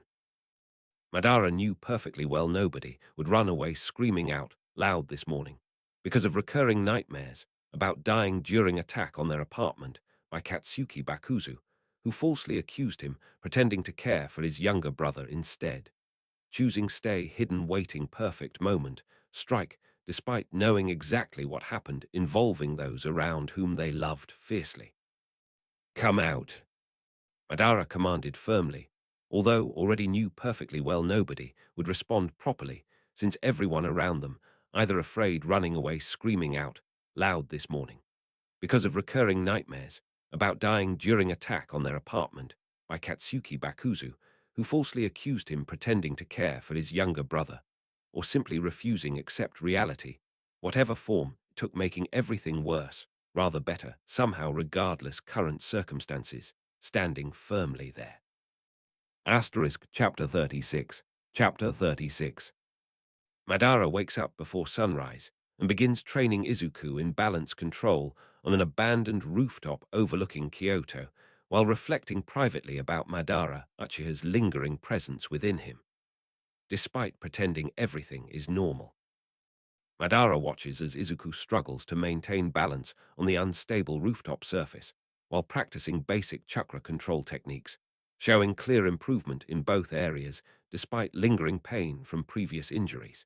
Madara knew perfectly well nobody would run away screaming out loud this morning because of recurring nightmares about dying during attack on their apartment by Katsuki Bakuzu, who falsely accused him pretending to care for his younger brother instead, choosing stay hidden waiting perfect moment, strike despite knowing exactly what happened involving those around whom they loved fiercely. Come out, Madara commanded firmly, although already knew perfectly well nobody would respond properly, since everyone around them, either afraid running away screaming out loud this morning, because of recurring nightmares about dying during attack on their apartment by Katsuki Bakuzu, who falsely accused him pretending to care for his younger brother, or simply refusing accept reality, whatever form it took, making everything worse, rather better, somehow regardless current circumstances, standing firmly there. Asterisk Chapter 36. Chapter 36. Madara wakes up before sunrise and begins training Izuku in balance control on an abandoned rooftop overlooking Kyoto, while reflecting privately about Madara Uchiha's lingering presence within him, despite pretending everything is normal. Madara watches as Izuku struggles to maintain balance on the unstable rooftop surface, while practicing basic chakra control techniques, showing clear improvement in both areas despite lingering pain from previous injuries.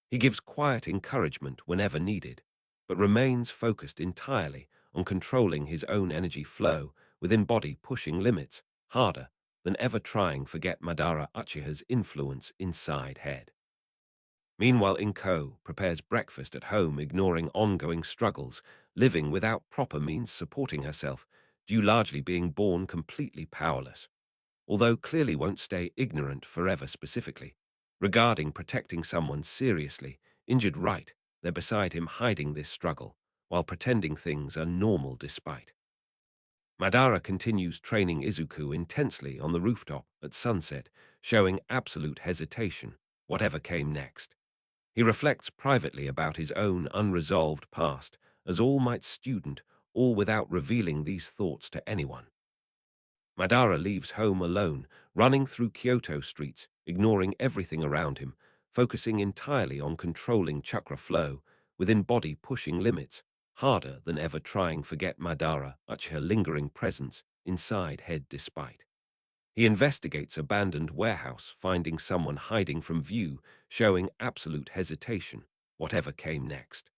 He gives quiet encouragement whenever needed, but remains focused entirely on controlling his own energy flow within body, pushing limits harder than ever, trying to forget Madara Uchiha's influence inside head. Meanwhile, Inko prepares breakfast at home, ignoring ongoing struggles, living without proper means supporting herself, due largely being born completely powerless, although clearly won't stay ignorant forever. Specifically regarding protecting someone seriously injured right there beside him, hiding this struggle, while pretending things are normal despite. Madara continues training Izuku intensely on the rooftop at sunset, showing absolute hesitation, whatever came next. He reflects privately about his own unresolved past, as All Might student, all without revealing these thoughts to anyone. Madara leaves home alone, running through Kyoto streets, ignoring everything around him, focusing entirely on controlling chakra flow, within body, pushing limits harder than ever, trying to forget Madara Uchiha lingering presence inside head despite. He investigates abandoned warehouse, finding someone hiding from view, showing absolute hesitation, whatever came next.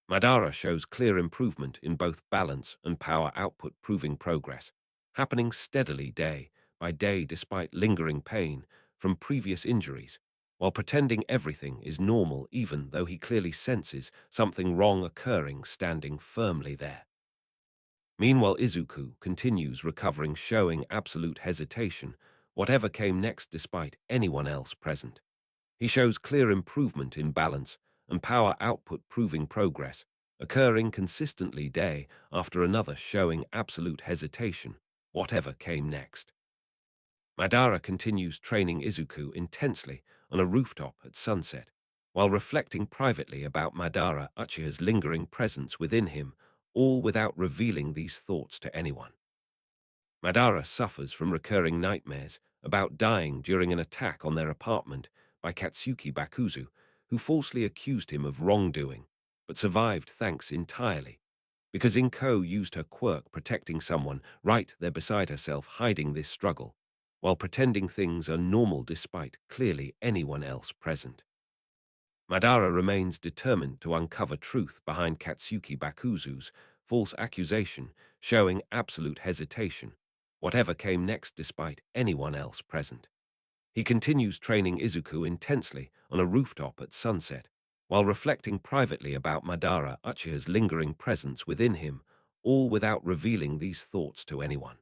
Madara shows clear improvement in both balance and power output, proving progress, happening steadily day by day despite lingering pain from previous injuries, while pretending everything is normal even though he clearly senses something wrong occurring, standing firmly there. Meanwhile, Izuku continues recovering, showing absolute hesitation, whatever came next despite anyone else present. He shows clear improvement in balance and power output, proving progress, occurring consistently day after another, showing absolute hesitation, whatever came next. Madara continues training Izuku intensely on a rooftop at sunset, while reflecting privately about Madara Uchiha's lingering presence within him, all without revealing these thoughts to anyone. Madara suffers from recurring nightmares about dying during an attack on their apartment by Katsuki Bakuzu, who falsely accused him of wrongdoing, but survived thanks entirely, because Inko used her quirk protecting someone right there beside herself, hiding this struggle, while pretending things are normal despite clearly anyone else present. Madara remains determined to uncover truth behind Katsuki Bakuzu's false accusation, showing absolute hesitation, whatever came next despite anyone else present. He continues training Izuku intensely on a rooftop at sunset, while reflecting privately about Madara Uchiha's lingering presence within him, all without revealing these thoughts to anyone.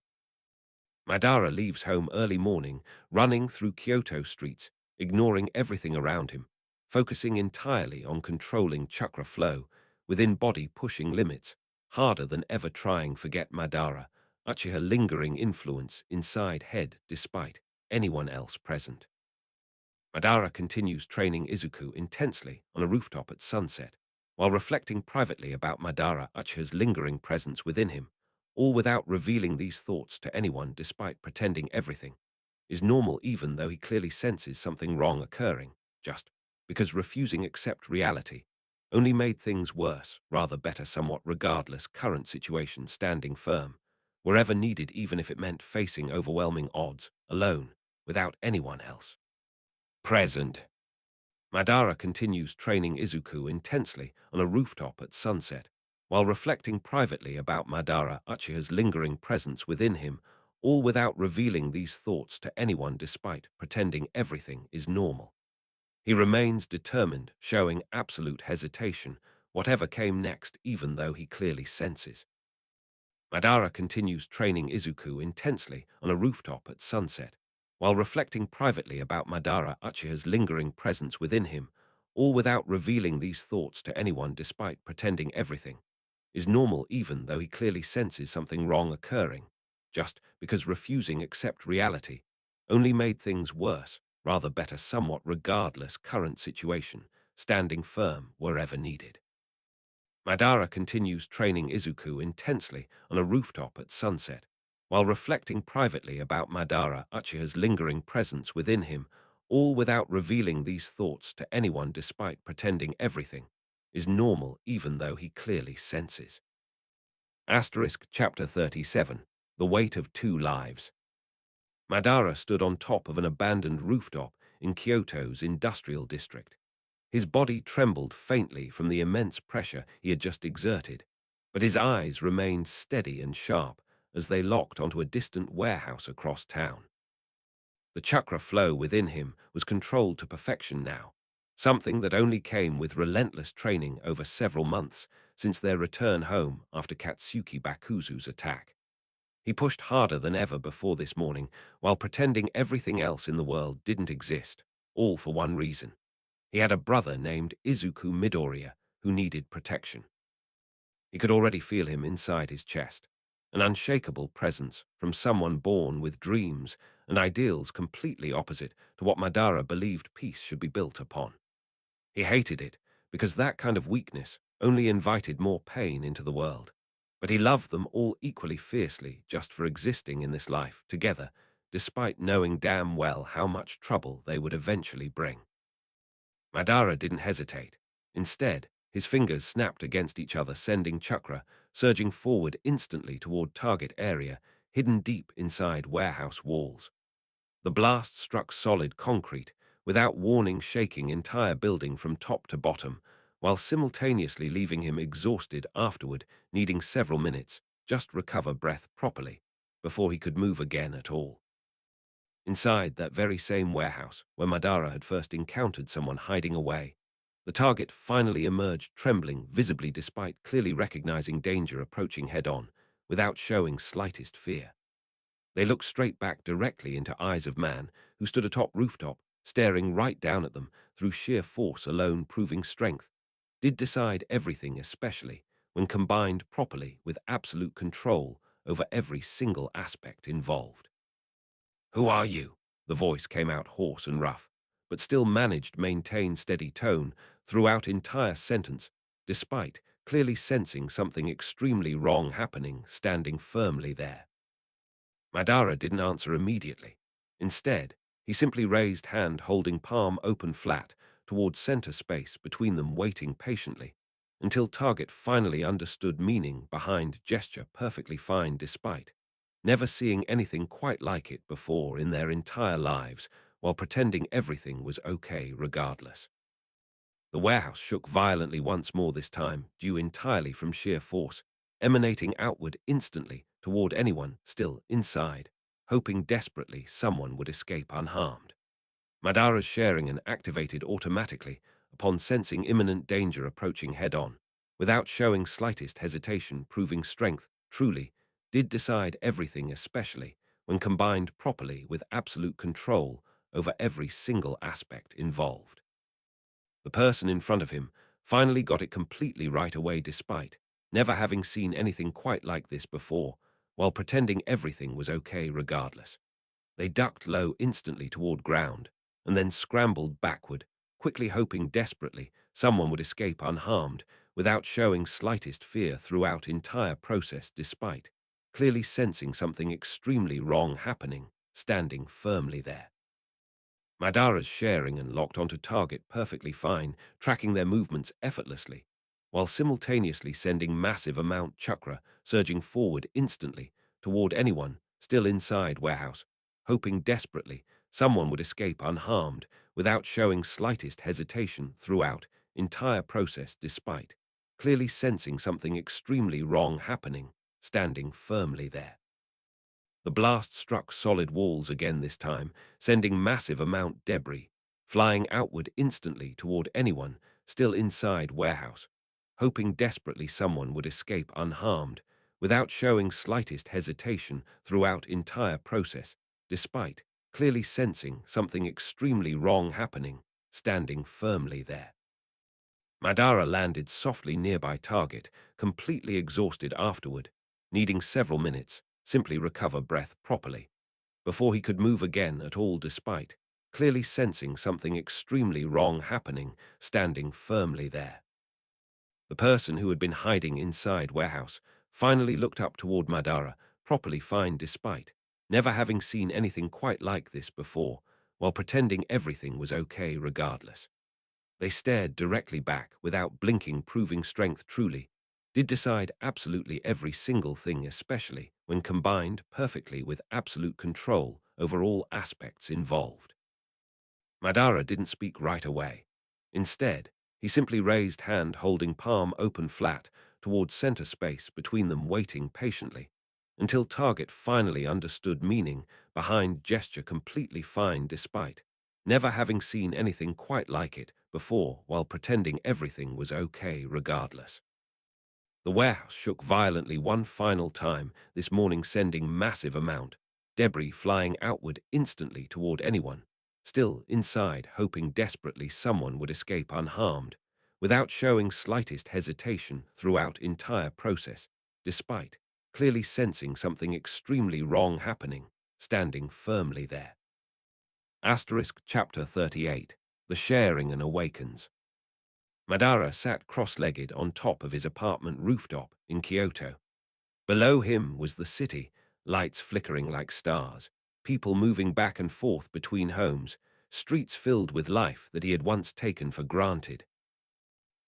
Madara leaves home early morning, running through Kyoto streets, ignoring everything around him, focusing entirely on controlling chakra flow, within body, pushing limits harder than ever, trying to forget Madara Uchiha lingering influence inside head despite anyone else present. Madara continues training Izuku intensely on a rooftop at sunset, while reflecting privately about Madara Uchiha's lingering presence within him, all without revealing these thoughts to anyone despite pretending everything is normal even though he clearly senses something wrong occurring, just because refusing accept reality only made things worse, rather better somewhat regardless current situation standing firm, wherever needed even if it meant facing overwhelming odds, alone, without anyone else present. Madara continues training Izuku intensely on a rooftop at sunset, while reflecting privately about Madara Uchiha's lingering presence within him, all without revealing these thoughts to anyone despite pretending everything is normal. He remains determined, showing absolute hesitation, whatever came next even though he clearly senses. Madara continues training Izuku intensely on a rooftop at sunset, while reflecting privately about Madara Uchiha's lingering presence within him, all without revealing these thoughts to anyone despite pretending everything is normal even though he clearly senses something wrong occurring, just because refusing accept reality only made things worse, rather better somewhat regardless current situation, standing firm wherever needed. Madara continues training Izuku intensely on a rooftop at sunset, while reflecting privately about Madara Uchiha's lingering presence within him, all without revealing these thoughts to anyone despite pretending everything is normal even though he clearly senses. Chapter 37 The Weight of Two Lives. Madara stood on top of an abandoned rooftop in Kyoto's industrial district. His body trembled faintly from the immense pressure he had just exerted, but his eyes remained steady and sharp as they locked onto a distant warehouse across town. The chakra flow within him was controlled to perfection now, something that only came with relentless training over several months since their return home after Katsuki Bakuzu's attack. He pushed harder than ever before this morning while pretending everything else in the world didn't exist, all for one reason. He had a brother named Izuku Midoriya who needed protection. He could already feel him inside his chest, an unshakable presence from someone born with dreams and ideals completely opposite to what Madara believed peace should be built upon. He hated it because that kind of weakness only invited more pain into the world. But he loved them all equally fiercely just for existing in this life together, despite knowing damn well how much trouble they would eventually bring. Madara didn't hesitate. Instead, his fingers snapped against each other, sending chakra surging forward instantly toward target area, hidden deep inside warehouse walls. The blast struck solid concrete, without warning shaking entire building from top to bottom, while simultaneously leaving him exhausted afterward, needing several minutes just recover breath properly before he could move again at all. Inside that very same warehouse where Madara had first encountered someone hiding away, the target finally emerged trembling visibly despite clearly recognizing danger approaching head-on, without showing slightest fear. They looked straight back directly into eyes of man who stood atop rooftop, staring right down at them through sheer force alone proving strength, did decide everything especially when combined properly with absolute control over every single aspect involved. "Who are you?" The voice came out hoarse and rough, but still managed maintain steady tone throughout entire sentence, despite clearly sensing something extremely wrong happening standing firmly there. Madara didn't answer immediately. Instead, he simply raised hand holding palm open flat towards center space between them, waiting patiently until target finally understood meaning behind gesture perfectly fine despite never seeing anything quite like it before in their entire lives, while pretending everything was okay regardless. The warehouse shook violently once more, this time due entirely from sheer force, emanating outward instantly toward anyone still inside, hoping desperately someone would escape unharmed. Madara's sharing and activated automatically upon sensing imminent danger approaching head-on, without showing slightest hesitation, proving strength truly did decide everything, especially when combined properly with absolute control over every single aspect involved. The person in front of him finally got it completely right away despite never having seen anything quite like this before, while pretending everything was okay regardless. They ducked low instantly toward ground, and then scrambled backward, quickly hoping desperately someone would escape unharmed, without showing slightest fear throughout entire process despite clearly sensing something extremely wrong happening, standing firmly there. Madara's sharing and locked onto target perfectly fine, tracking their movements effortlessly, while simultaneously sending massive amount chakra surging forward instantly toward anyone still inside warehouse, hoping desperately someone would escape unharmed without showing slightest hesitation throughout entire process despite clearly sensing something extremely wrong happening, standing firmly there. The blast struck solid walls again this time, sending massive amount debris, flying outward instantly toward anyone still inside warehouse, hoping desperately someone would escape unharmed, without showing slightest hesitation throughout entire process, despite clearly sensing something extremely wrong happening, standing firmly there. Madara landed softly nearby target, completely exhausted afterward, needing several minutes, simply recover breath properly, before he could move again at all despite, clearly sensing something extremely wrong happening, standing firmly there. The person who had been hiding inside warehouse finally looked up toward Madara, properly fine despite never having seen anything quite like this before, while pretending everything was okay regardless. They stared directly back without blinking, proving strength truly did decide absolutely every single thing, especially when combined perfectly with absolute control over all aspects involved. Madara didn't speak right away. Instead, he simply raised hand holding palm open flat towards center space between them, waiting patiently until target finally understood meaning behind gesture, completely fine despite never having seen anything quite like it before, while pretending everything was okay regardless. The warehouse shook violently one final time this morning, sending massive amount debris flying outward instantly toward anyone still inside, hoping desperately someone would escape unharmed, without showing slightest hesitation throughout entire process, despite clearly sensing something extremely wrong happening, standing firmly there. Asterisk Chapter 38. The Sharing and Awakens. Madara sat cross-legged on top of his apartment rooftop in Kyoto. Below him was the city, lights flickering like stars, people moving back and forth between homes, streets filled with life that he had once taken for granted.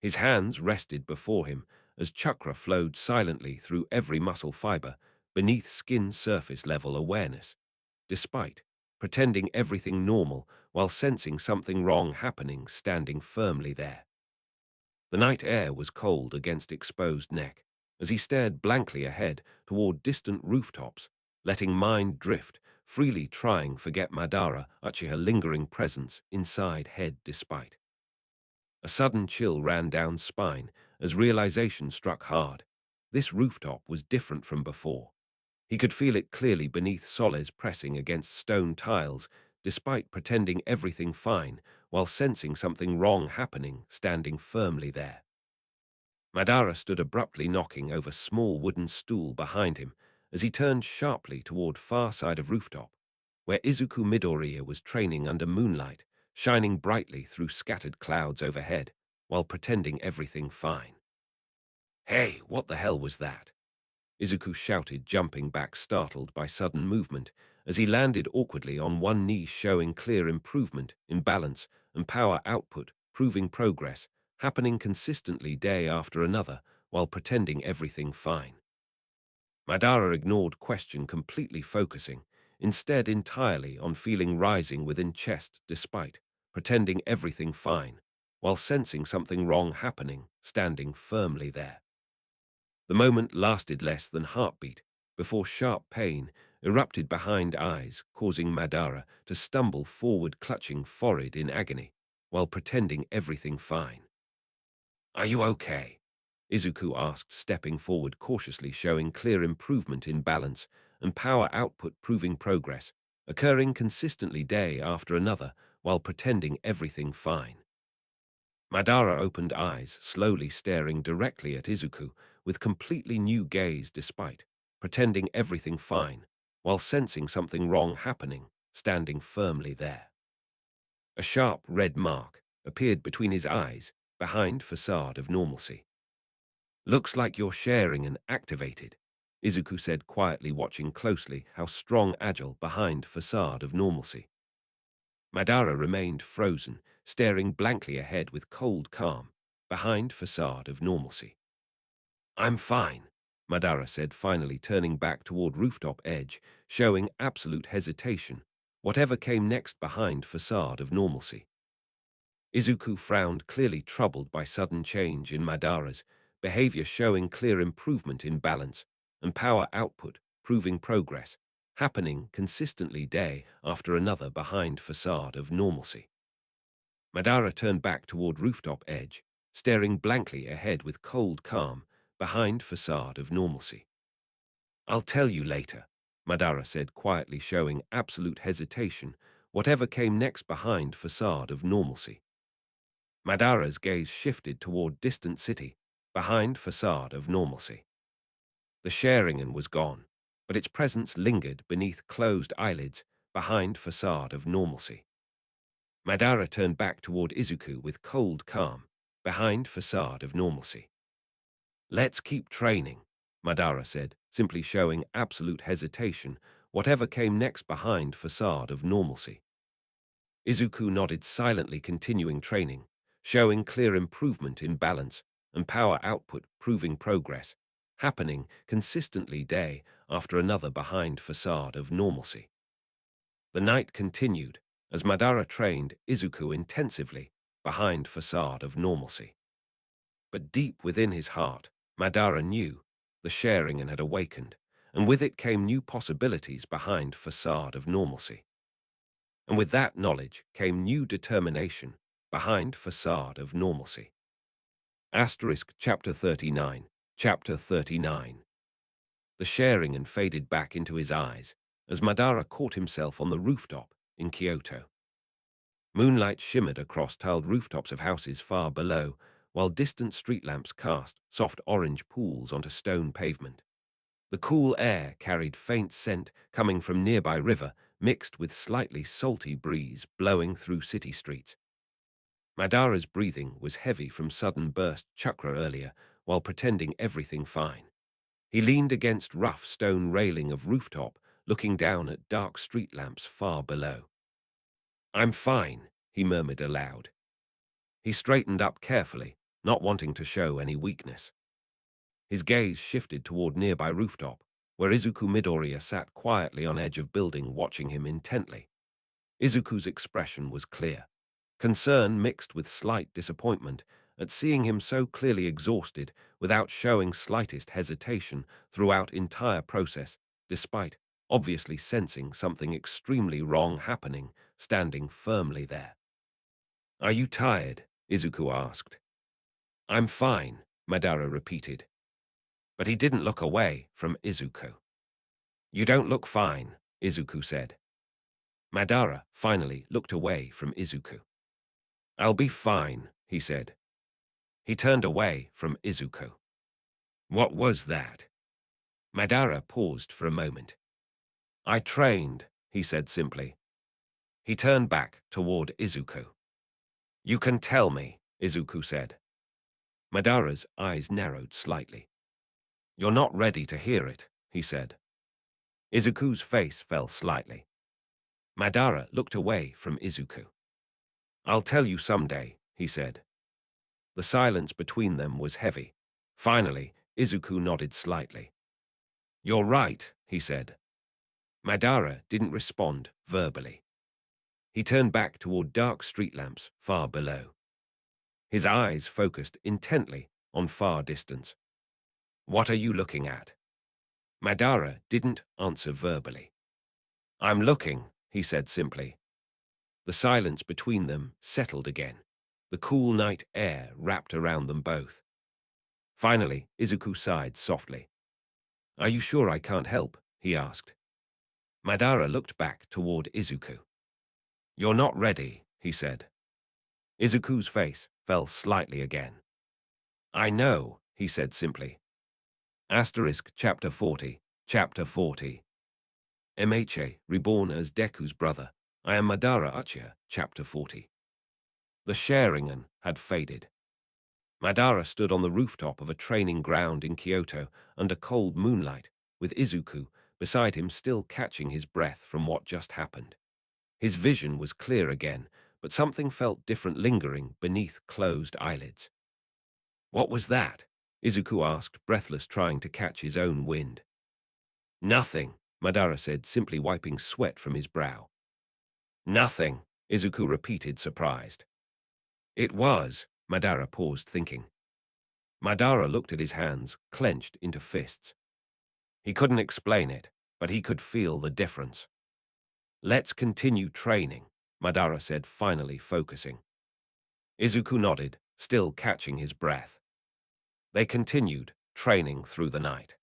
His hands rested before him as chakra flowed silently through every muscle fiber beneath skin surface level awareness, despite pretending everything normal while sensing something wrong happening, standing firmly there. The night air was cold against exposed neck as he stared blankly ahead toward distant rooftops, letting mind drift, freely trying forget Madara Uchiha lingering presence inside head despite. A sudden chill ran down spine as realization struck hard. This rooftop was different from before. He could feel it clearly beneath soles pressing against stone tiles, despite pretending everything fine, while sensing something wrong happening, standing firmly there. Madara stood abruptly, knocking over small wooden stool behind him as he turned sharply toward far side of rooftop, where Izuku Midoriya was training under moonlight, shining brightly through scattered clouds overhead, while pretending everything fine. "Hey, what the hell was that?" Izuku shouted, jumping back startled by sudden movement as he landed awkwardly on one knee, showing clear improvement in balance and power output, proving progress, happening consistently day after another while pretending everything fine. Madara ignored question, completely focusing, instead entirely on feeling rising within chest despite pretending everything fine, while sensing something wrong happening, standing firmly there. The moment lasted less than heartbeat before sharp pain erupted behind eyes, causing Madara to stumble forward, clutching forehead in agony, while pretending everything fine. "Are you okay?" Izuku asked, stepping forward cautiously, showing clear improvement in balance and power output, proving progress, occurring consistently day after another, while pretending everything fine. Madara opened eyes, slowly staring directly at Izuku with completely new gaze despite pretending everything fine, while sensing something wrong happening, standing firmly there. A sharp red mark appeared between his eyes, behind facade of normalcy. Looks like you're sharing and activated, Izuku said quietly, watching closely how strong, agile, behind facade of normalcy. Madara remained frozen, staring blankly ahead with cold calm, behind facade of normalcy. I'm fine, Madara said, finally turning back toward rooftop edge, showing absolute hesitation, whatever came next behind facade of normalcy. Izuku frowned, clearly troubled by sudden change in Madara's behavior, showing clear improvement in balance and power output, proving progress, happening consistently day after another behind facade of normalcy. Madara turned back toward rooftop edge, staring blankly ahead with cold calm, behind facade of normalcy. I'll tell you later, Madara said quietly, showing absolute hesitation, whatever came next behind facade of normalcy. Madara's gaze shifted toward distant city, behind facade of normalcy. The Sharingan was gone, but its presence lingered beneath closed eyelids, behind facade of normalcy. Madara turned back toward Izuku with cold calm, behind facade of normalcy. Let's keep training, Madara said, simply showing absolute hesitation, whatever came next behind facade of normalcy. Izuku nodded silently, continuing training, showing clear improvement in balance and power output, proving progress, happening consistently day after another behind facade of normalcy. The night continued as Madara trained Izuku intensively behind facade of normalcy. But deep within his heart, Madara knew the Sharingan had awakened, and with it came new possibilities behind facade of normalcy. And with that knowledge came new determination behind facade of normalcy. Asterisk Chapter 39. Chapter 39. The Sharingan faded back into his eyes as Madara caught himself on the rooftop in Kyoto. Moonlight shimmered across tiled rooftops of houses far below, while distant street lamps cast soft orange pools onto stone pavement. The cool air carried faint scent coming from nearby river, mixed with slightly salty breeze blowing through city streets. Madara's breathing was heavy from sudden burst chakra earlier, while pretending everything fine. He leaned against rough stone railing of rooftop, looking down at dark street lamps far below. I'm fine, he murmured aloud. He straightened up carefully, not wanting to show any weakness. His gaze shifted toward nearby rooftop, where Izuku Midoriya sat quietly on edge of building, watching him intently. Izuku's expression was clear, concern mixed with slight disappointment at seeing him so clearly exhausted without showing slightest hesitation throughout entire process, despite obviously sensing something extremely wrong happening, standing firmly there. Are you tired? Izuku asked. I'm fine, Madara repeated. But he didn't look away from Izuku. You don't look fine, Izuku said. Madara finally looked away from Izuku. I'll be fine, he said. He turned away from Izuku. What was that? Madara paused for a moment. I trained, he said simply. He turned back toward Izuku. You can tell me, Izuku said. Madara's eyes narrowed slightly. You're not ready to hear it, he said. Izuku's face fell slightly. Madara looked away from Izuku. I'll tell you someday, he said. The silence between them was heavy. Finally, Izuku nodded slightly. You're right, he said. Madara didn't respond verbally. He turned back toward dark street lamps far below. His eyes focused intently on far distance. What are you looking at? Madara didn't answer verbally. I'm looking, he said simply. The silence between them settled again. The cool night air wrapped around them both. Finally, Izuku sighed softly. Are you sure I can't help? He asked. Madara looked back toward Izuku. You're not ready, he said. Izuku's face fell slightly again. I know, he said simply. Asterisk Chapter 40. Chapter 40. MHA, reborn as Deku's brother. I am Madara Uchiha. Chapter 40. The Sharingan had faded. Madara stood on the rooftop of a training ground in Kyoto under cold moonlight, with Izuku beside him still catching his breath from what just happened. His vision was clear again, but something felt different lingering beneath closed eyelids. "What was that?" Izuku asked, breathless, trying to catch his own wind. "Nothing," Madara said, simply wiping sweat from his brow. "Nothing," Izuku repeated, surprised. "It was," Madara paused, thinking. Madara looked at his hands, clenched into fists. He couldn't explain it, but he could feel the difference. "Let's continue training," Madara said, finally focusing. Izuku nodded, still catching his breath. They continued, training through the night.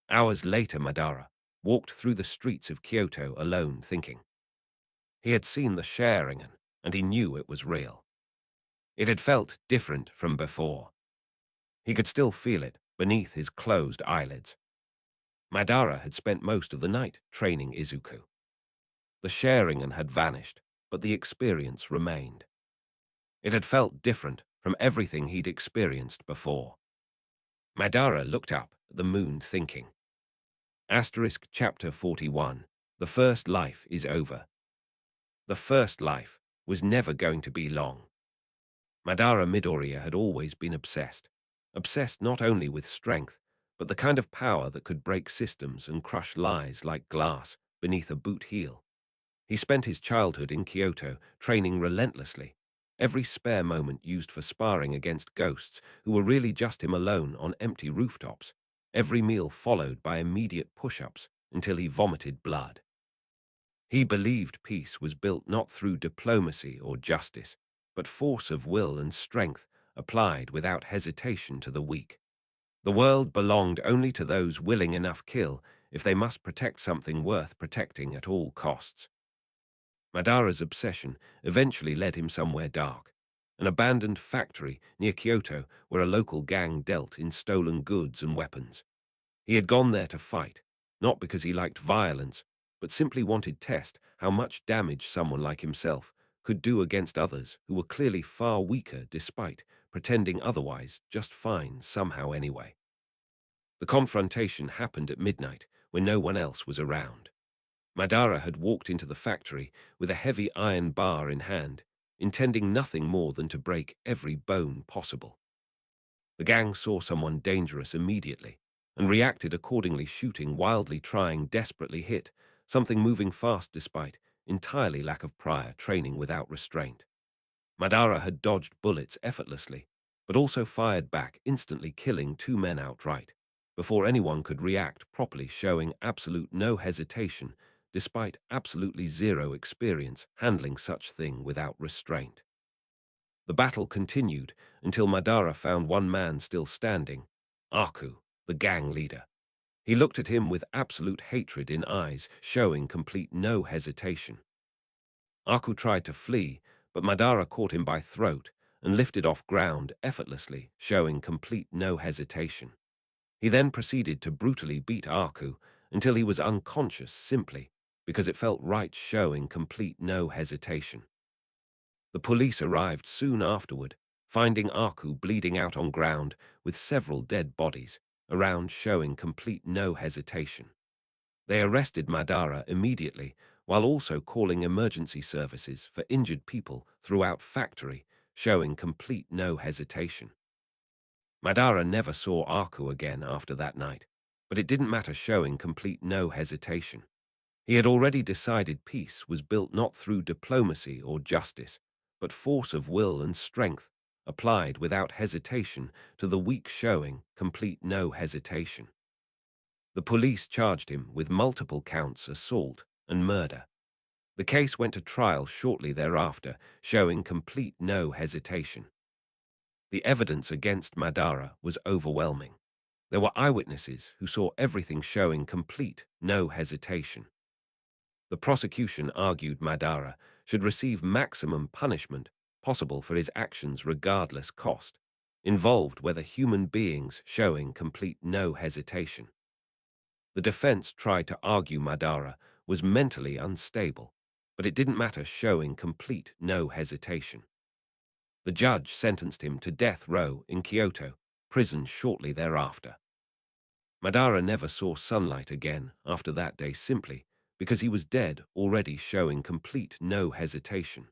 Hours later, Madara walked through the streets of Kyoto alone, thinking. He had seen the Sharingan, and he knew it was real. It had felt different from before. He could still feel it beneath his closed eyelids. Madara had spent most of the night training Izuku. The Sharingan had vanished, but the experience remained. It had felt different from everything he'd experienced before. Madara looked up at the moon, thinking. Chapter 41. The first life is over. The first life was never going to be long. Madara Midoriya had always been obsessed. Obsessed not only with strength, but the kind of power that could break systems and crush lies like glass beneath a boot heel. He spent his childhood in Kyoto, training relentlessly, every spare moment used for sparring against ghosts who were really just him alone on empty rooftops, every meal followed by immediate push-ups until he vomited blood. He believed peace was built not through diplomacy or justice, but force of will and strength applied without hesitation to the weak. The world belonged only to those willing enough kill if they must protect something worth protecting at all costs. Madara's obsession eventually led him somewhere dark, an abandoned factory near Kyoto where a local gang dealt in stolen goods and weapons. He had gone there to fight, not because he liked violence, but simply wanted to test how much damage someone like himself could do against others who were clearly far weaker despite pretending otherwise just fine somehow anyway. The confrontation happened at midnight when no one else was around. Madara had walked into the factory with a heavy iron bar in hand, intending nothing more than to break every bone possible. The gang saw someone dangerous immediately and reacted accordingly, shooting wildly, trying desperately hit, something moving fast despite entirely lack of prior training without restraint. Madara had dodged bullets effortlessly, but also fired back, instantly killing two men outright, before anyone could react properly, showing absolute no hesitation despite absolutely zero experience handling such thing without restraint. The battle continued until Madara found one man still standing, Aku, the gang leader. He looked at him with absolute hatred in eyes, showing complete no hesitation. Aku tried to flee, but Madara caught him by throat and lifted off ground effortlessly, showing complete no hesitation. He then proceeded to brutally beat Aku until he was unconscious simply because it felt right, showing complete no hesitation. The police arrived soon afterward, finding Aku bleeding out on ground with several dead bodies around, showing complete no hesitation. They arrested Madara immediately while also calling emergency services for injured people throughout factory, showing complete no hesitation. Madara never saw Aku again after that night, but it didn't matter, showing complete no hesitation. He had already decided peace was built not through diplomacy or justice, but force of will and strength, applied without hesitation to the weak, showing complete no hesitation. The police charged him with multiple counts, assault and murder. The case went to trial shortly thereafter, showing complete no hesitation. The evidence against Madara was overwhelming. There were eyewitnesses who saw everything, showing complete no hesitation. The prosecution argued Madara should receive maximum punishment possible for his actions regardless cost, involved whether human beings, showing complete no hesitation. The defense tried to argue Madara was mentally unstable, but it didn't matter, showing complete no hesitation. The judge sentenced him to death row in Kyoto prison shortly thereafter. Madara never saw sunlight again after that day simply because he was dead already, showing complete no hesitation.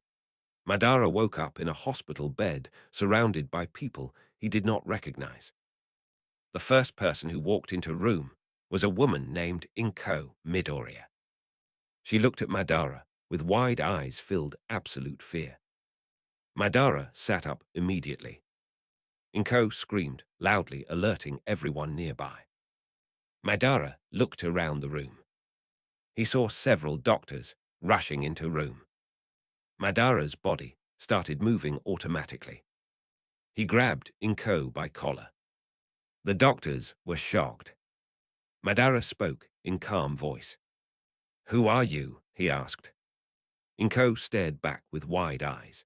Madara woke up in a hospital bed surrounded by people he did not recognize. The first person who walked into the room was a woman named Inko Midoriya. She looked at Madara with wide eyes filled absolute fear. Madara sat up immediately. Inko screamed loudly, alerting everyone nearby. Madara looked around the room. He saw several doctors rushing into the room. Madara's body started moving automatically. He grabbed Inko by collar. The doctors were shocked. Madara spoke in calm voice. "Who are you?" he asked. Inko stared back with wide eyes.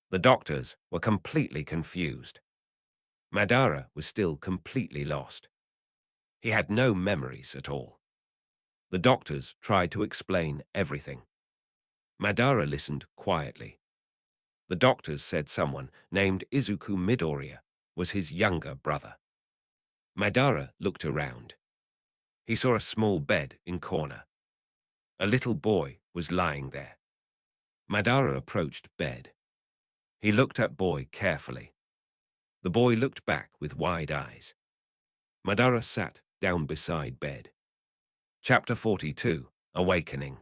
The doctors were completely confused. Madara was still completely lost. He had no memories at all. The doctors tried to explain everything. Madara listened quietly. The doctors said someone named Izuku Midoriya was his younger brother. Madara looked around. He saw a small bed in corner. A little boy was lying there. Madara approached bed. He looked at boy carefully. The boy looked back with wide eyes. Madara sat down beside bed. Chapter 42, Awakening.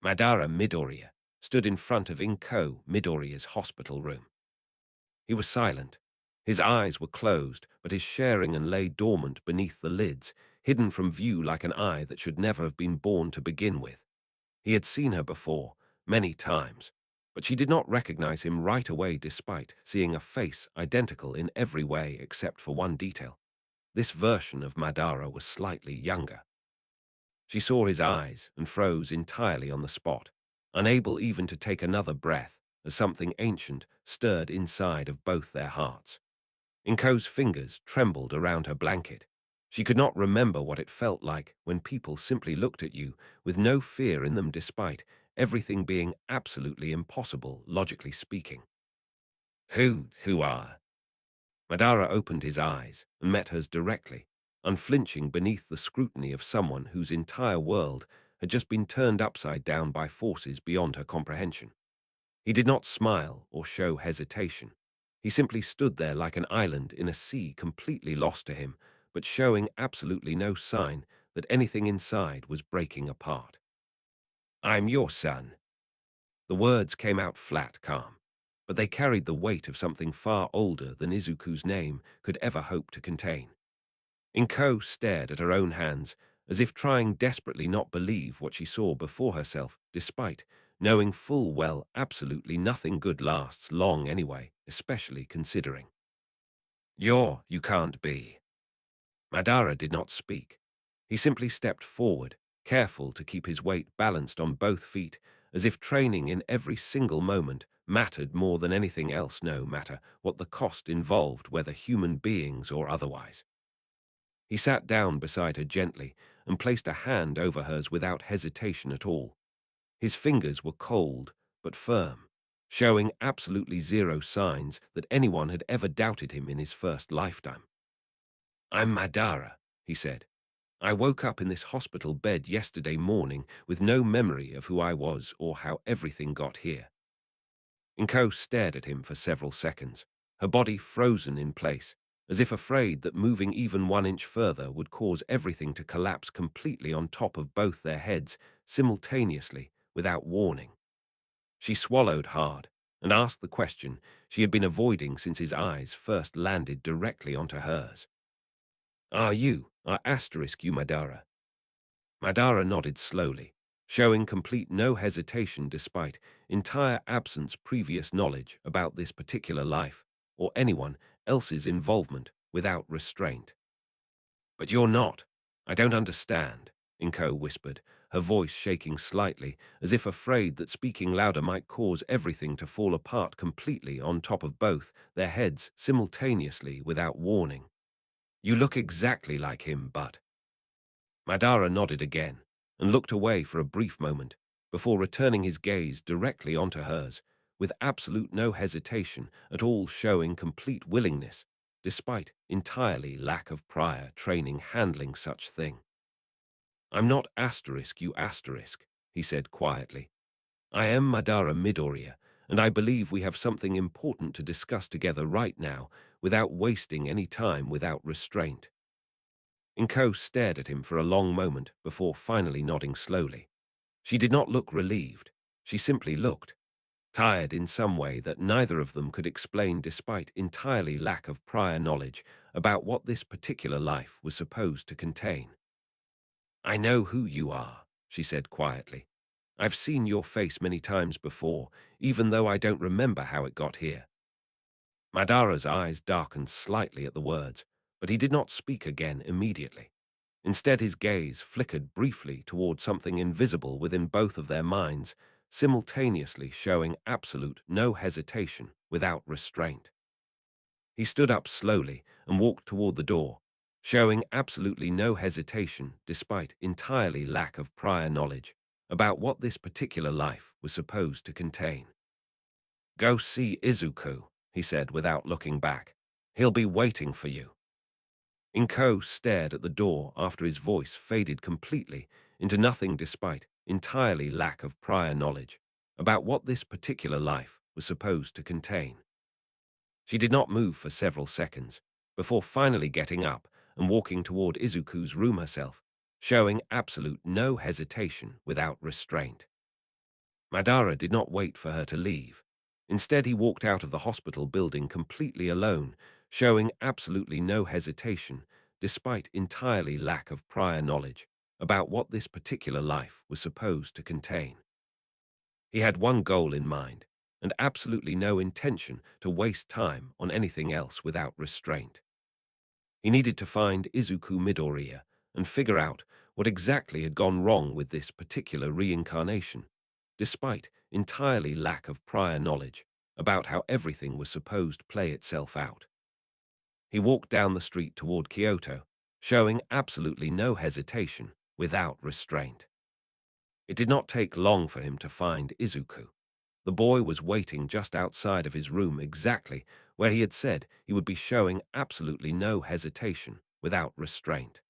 Madara Midoriya stood in front of Inko Midoriya's hospital room. He was silent. His eyes were closed, but his Sharingan lay dormant beneath the lids, hidden from view like an eye that should never have been born to begin with. He had seen her before, many times, but she did not recognize him right away despite seeing a face identical in every way except for one detail. This version of Madara was slightly younger. She saw his eyes and froze entirely on the spot, unable even to take another breath as something ancient stirred inside of both their hearts. Inko's fingers trembled around her blanket. She could not remember what it felt like when people simply looked at you with no fear in them despite everything being absolutely impossible, logically speaking. Who are? Madara opened his eyes and met hers directly, unflinching beneath the scrutiny of someone whose entire world had just been turned upside down by forces beyond her comprehension. He did not smile or show hesitation. He simply stood there like an island in a sea completely lost to him, but showing absolutely no sign that anything inside was breaking apart. "I'm your son." The words came out flat, calm, but they carried the weight of something far older than Izuku's name could ever hope to contain. Inko stared at her own hands, as if trying desperately not believe what she saw before herself, despite knowing full well absolutely nothing good lasts long anyway, especially considering. You can't be." Madara did not speak. He simply stepped forward, careful to keep his weight balanced on both feet, as if training in every single moment mattered more than anything else, no matter what the cost involved, whether human beings or otherwise. He sat down beside her gently and placed a hand over hers without hesitation at all. His fingers were cold but firm, showing absolutely zero signs that anyone had ever doubted him in his first lifetime. "I'm Madara," he said. "I woke up in this hospital bed yesterday morning with no memory of who I was or how everything got here." Inko stared at him for several seconds, her body frozen in place, as if afraid that moving even 1 inch further would cause everything to collapse completely on top of both their heads simultaneously, without warning. She swallowed hard and asked the question she had been avoiding since his eyes first landed directly onto hers. "Are you Madara?" Madara nodded slowly, showing complete no hesitation despite entire absence previous knowledge about this particular life or anyone else's involvement without restraint. "But you're not. I don't understand," Inko whispered, her voice shaking slightly, as if afraid that speaking louder might cause everything to fall apart completely on top of both their heads simultaneously without warning. "You look exactly like him, but—" Madara nodded again and looked away for a brief moment before returning his gaze directly onto hers with absolute no hesitation at all, showing complete willingness, despite entirely lack of prior training handling such thing. "I'm not asterisk, you asterisk," he said quietly. "I am Madara Midoriya, and I believe we have something important to discuss together right now, without wasting any time, without restraint." Inko stared at him for a long moment before finally nodding slowly. She did not look relieved. She simply looked tired in some way that neither of them could explain, despite entirely lack of prior knowledge about what this particular life was supposed to contain. "I know who you are," she said quietly. "I've seen your face many times before, even though I don't remember how it got here." Madara's eyes darkened slightly at the words, but he did not speak again immediately. Instead, his gaze flickered briefly toward something invisible within both of their minds, simultaneously showing absolute no hesitation, without restraint. He stood up slowly and walked toward the door, showing absolutely no hesitation despite entirely lack of prior knowledge about what this particular life was supposed to contain. "Go see Izuku," he said without looking back. "He'll be waiting for you." Inko stared at the door after his voice faded completely into nothing, despite entirely lack of prior knowledge about what this particular life was supposed to contain. She did not move for several seconds before finally getting up and walking toward Izuku's room herself, showing absolute no hesitation, without restraint. Madara did not wait for her to leave. Instead, he walked out of the hospital building completely alone, showing absolutely no hesitation, despite entirely lack of prior knowledge about what this particular life was supposed to contain. He had one goal in mind, and absolutely no intention to waste time on anything else without restraint. He needed to find Izuku Midoriya and figure out what exactly had gone wrong with this particular reincarnation, despite entirely lack of prior knowledge about how everything was supposed to play itself out. He walked down the street toward Kyoto, showing absolutely no hesitation, without restraint. It did not take long for him to find Izuku. The boy was waiting just outside of his room, exactly where he had said he would be, showing absolutely no hesitation, without restraint.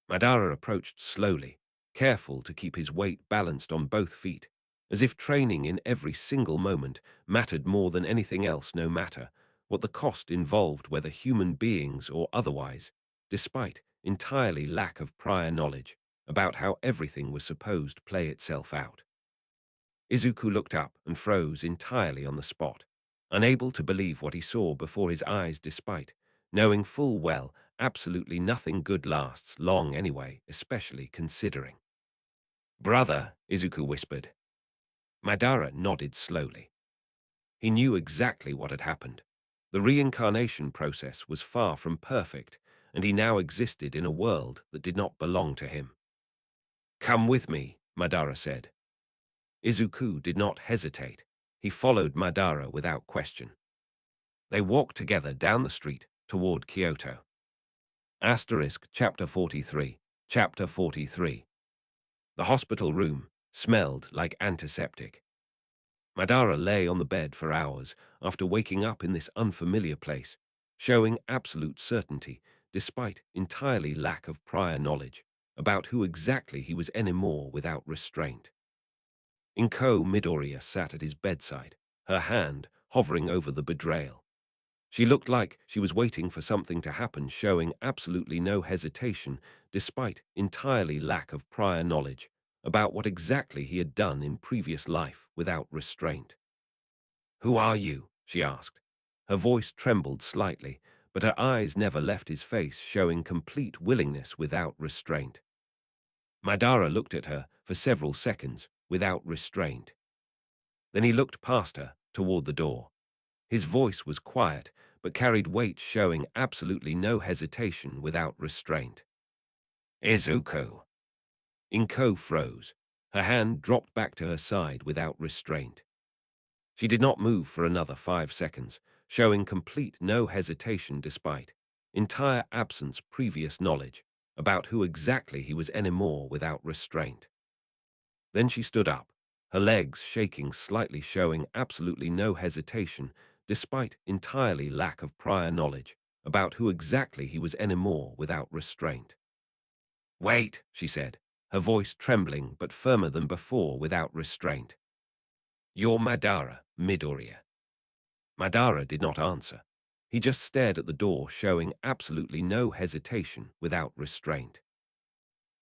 Madara approached slowly, careful to keep his weight balanced on both feet, as if training in every single moment mattered more than anything else, no matter what the cost involved, whether human beings or otherwise, despite entirely lack of prior knowledge about how everything was supposed to play itself out. Izuku looked up and froze entirely on the spot, unable to believe what he saw before his eyes, despite knowing full well absolutely nothing good lasts long anyway, especially considering. "Brother," Izuku whispered. Madara nodded slowly. He knew exactly what had happened. The reincarnation process was far from perfect, and he now existed in a world that did not belong to him. "Come with me," Madara said. Izuku did not hesitate. He followed Madara without question. They walked together down the street toward Kyoto. Chapter 43. Chapter 43. The hospital room smelled like antiseptic. Madara lay on the bed for hours after waking up in this unfamiliar place, showing absolute certainty despite entirely lack of prior knowledge about who exactly he was anymore, without restraint. Inko Midoriya sat at his bedside, her hand hovering over the bedrail. She looked like she was waiting for something to happen, showing absolutely no hesitation despite entirely lack of prior knowledge about what exactly he had done in previous life, without restraint. "Who are you?" she asked. Her voice trembled slightly, but her eyes never left his face, showing complete willingness, without restraint. Madara looked at her for several seconds, without restraint. Then he looked past her, toward the door. His voice was quiet, but carried weight, showing absolutely no hesitation, without restraint. "Izuku." Inko froze. Her hand dropped back to her side without restraint. She did not move for another 5 seconds, showing complete no hesitation despite entire absence previous knowledge about who exactly he was anymore, without restraint. Then she stood up, her legs shaking slightly, showing absolutely no hesitation, despite entirely lack of prior knowledge about who exactly he was anymore without restraint. "Wait," she said, her voice trembling but firmer than before without restraint. "You're Madara, Midoriya." Madara did not answer. He just stared at the door, showing absolutely no hesitation without restraint.